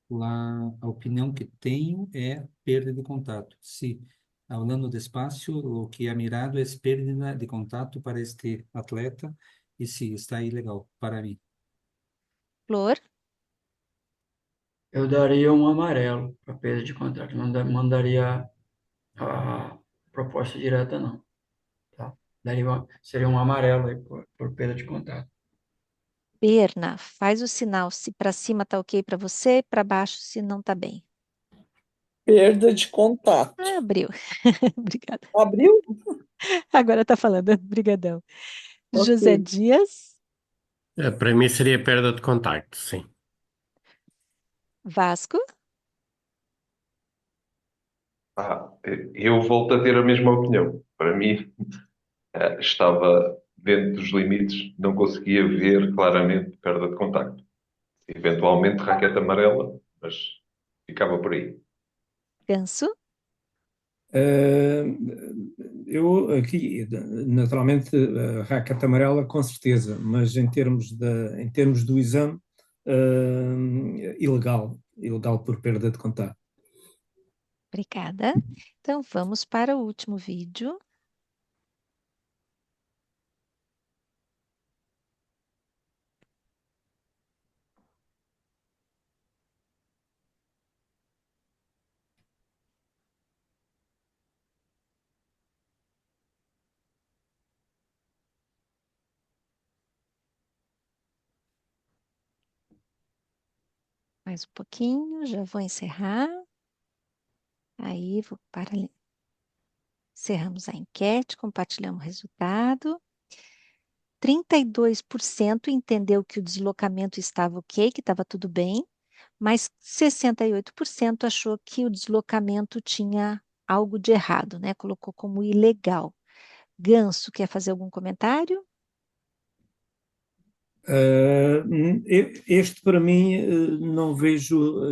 A opinião que tenho é perda de contato. Se, falando despacio, o que é mirado é perda de contato para este atleta e sim, está ilegal para mim. Flor, Eu daria um amarelo para perda de contrato. Não mandaria a proposta direta, não. Tá? Seria um amarelo aí por perda de contrato. Berna, faz o sinal se para cima tá ok para você, para baixo se não tá bem. Perda de contato. Ah, abriu. Obrigada. Abriu? Agora tá falando. Obrigadão. José Ok. Dias, Para mim seria perda de contacto, sim. Vasco, Eu volto a ter a mesma opinião. Para mim, estava dentro dos limites, não conseguia ver claramente perda de contacto. Eventualmente, raquete amarela, mas ficava por aí. Ganso, Eh, eu aqui, naturalmente, a raquete amarela com certeza, mas em termos do exame, ilegal por perda de contato. obrigada. Então vamos para o último vídeo. Mais um pouquinho, já vou encerrar. Aí, vou para ali. Encerramos a enquete, compartilhamos o resultado. 32% entendeu que o deslocamento estava ok, que estava tudo bem, mas 68% achou que o deslocamento tinha algo de errado, né? Colocou como ilegal. Ganso, quer fazer algum comentário? Este para mim não vejo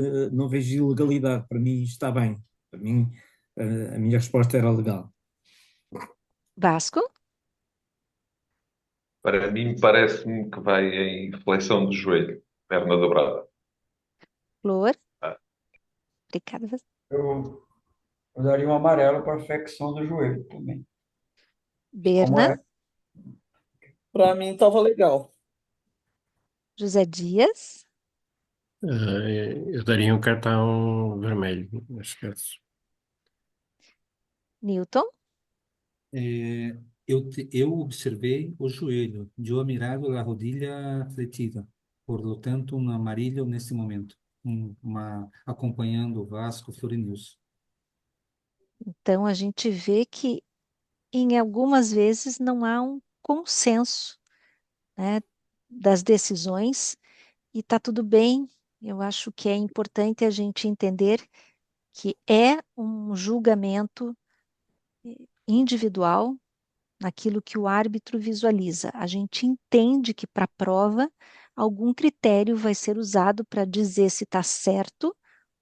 ilegalidade, para mim está bem. Para mim a minha resposta era legal. Vasco? Para mim, parece-me que vai em flexão de joelho, perna dobrada. Flor? Ah, Obrigada. Eu daria um amarelo para flexão do joelho também. Como Berna? é? Para mim estava legal. José Dias? Eu daria um cartão vermelho, neste caso. Newton? Eu observei o joelho, eu mirado a rodilha fletida, por lo tanto, um amarillo nesse momento, acompanhando o Vasco Fluminense. Então, a gente vê que em algumas vezes não há um consenso, né, das decisões e está tudo bem. Eu acho que é importante a gente entender que é um julgamento individual naquilo que o árbitro visualiza. A gente entende que para a prova algum critério vai ser usado para dizer se está certo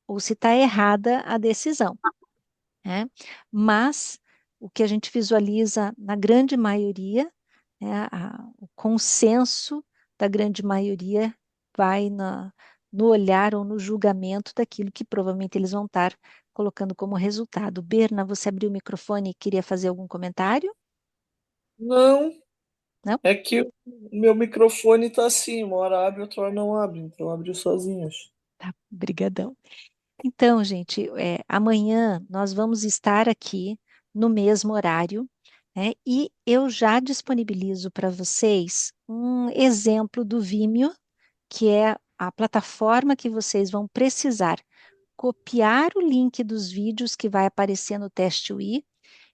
ou se está errada a decisão, né? Mas o que a gente visualiza na grande maioria, né, o consenso da grande maioria vai no olhar ou no julgamento daquilo que provavelmente eles vão estar colocando como resultado. Berna, você abriu o microfone e queria fazer algum comentário? Não, Não? é que o meu microfone está assim, uma hora abre, outra hora não abre, então abriu sozinho. Tá, brigadão. Então, gente, amanhã nós vamos estar aqui no mesmo horário, né? E eu já disponibilizo para vocês um exemplo do Vimeo, que é a plataforma que vocês vão precisar copiar o link dos vídeos que vai aparecer no TestWe.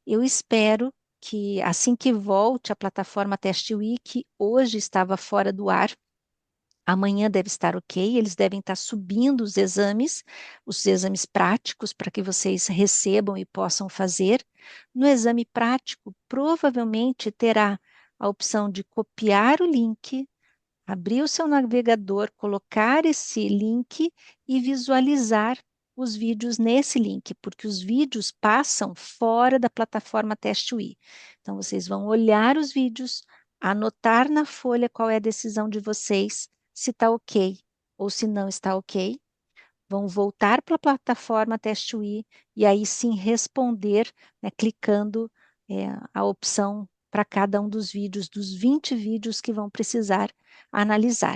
Eu espero que assim que volte a plataforma TestWe, que hoje estava fora do ar, amanhã deve estar ok, eles devem estar subindo os exames práticos para que vocês recebam e possam fazer. No exame prático, provavelmente terá a opção de copiar o link, abrir o seu navegador, colocar esse link e visualizar os vídeos nesse link, porque os vídeos passam fora da plataforma TestWe. Então, vocês vão olhar os vídeos, anotar na folha qual é a decisão de vocês, se está ok ou se não está ok. Vão voltar para a plataforma TestWe e aí sim responder, né, clicando a opção para cada um dos vídeos, dos 20 vídeos que vão precisar analisar.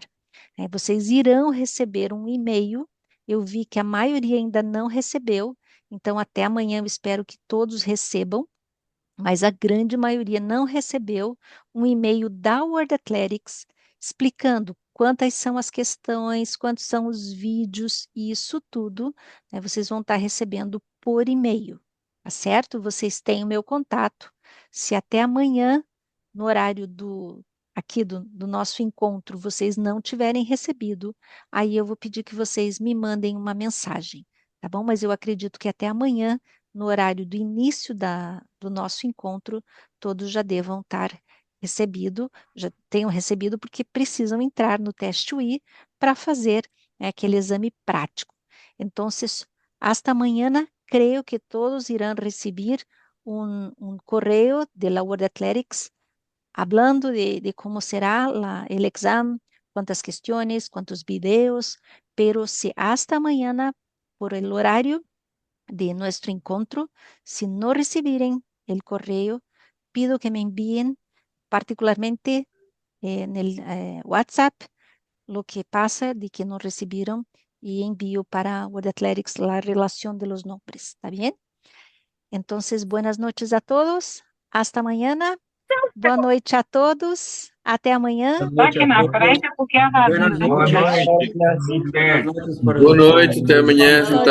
Vocês irão receber um e-mail. Eu vi que a maioria ainda não recebeu, então até amanhã eu espero que todos recebam, mas a grande maioria não recebeu um e-mail da World Athletics explicando quantas são as questões, quantos são os vídeos, e isso tudo, né, vocês vão estar recebendo por e-mail, tá certo? Vocês têm o meu contato. Se até amanhã, no horário aqui do nosso encontro, vocês não tiverem recebido, aí eu vou pedir que vocês me mandem uma mensagem, tá bom? Mas eu acredito que até amanhã, no horário do início do nosso encontro, todos já devam estar já tenham recebido, porque precisam entrar no TestWe para fazer, né, aquele exame prático. Então, hasta mañana, creo que todos irán recibir un correo de la World Athletics hablando de cómo será el examen, cuántas cuestiones, cuántos videos, pero si hasta mañana, por el horario de nuestro encuentro, si no recibieren el correo, pido que me envíen particularmente en el WhatsApp lo que pasa de que no recibieron y envío para World Athletics la relación de los nombres. ¿Está bien? Entonces, buenas noches a todos. Hasta mañana. Boa noite a todos. Até amanhã. Boa noite a todos. Buenas noches. Boa noite. Buenas noches para Boa todos. noite, até amanhã, então.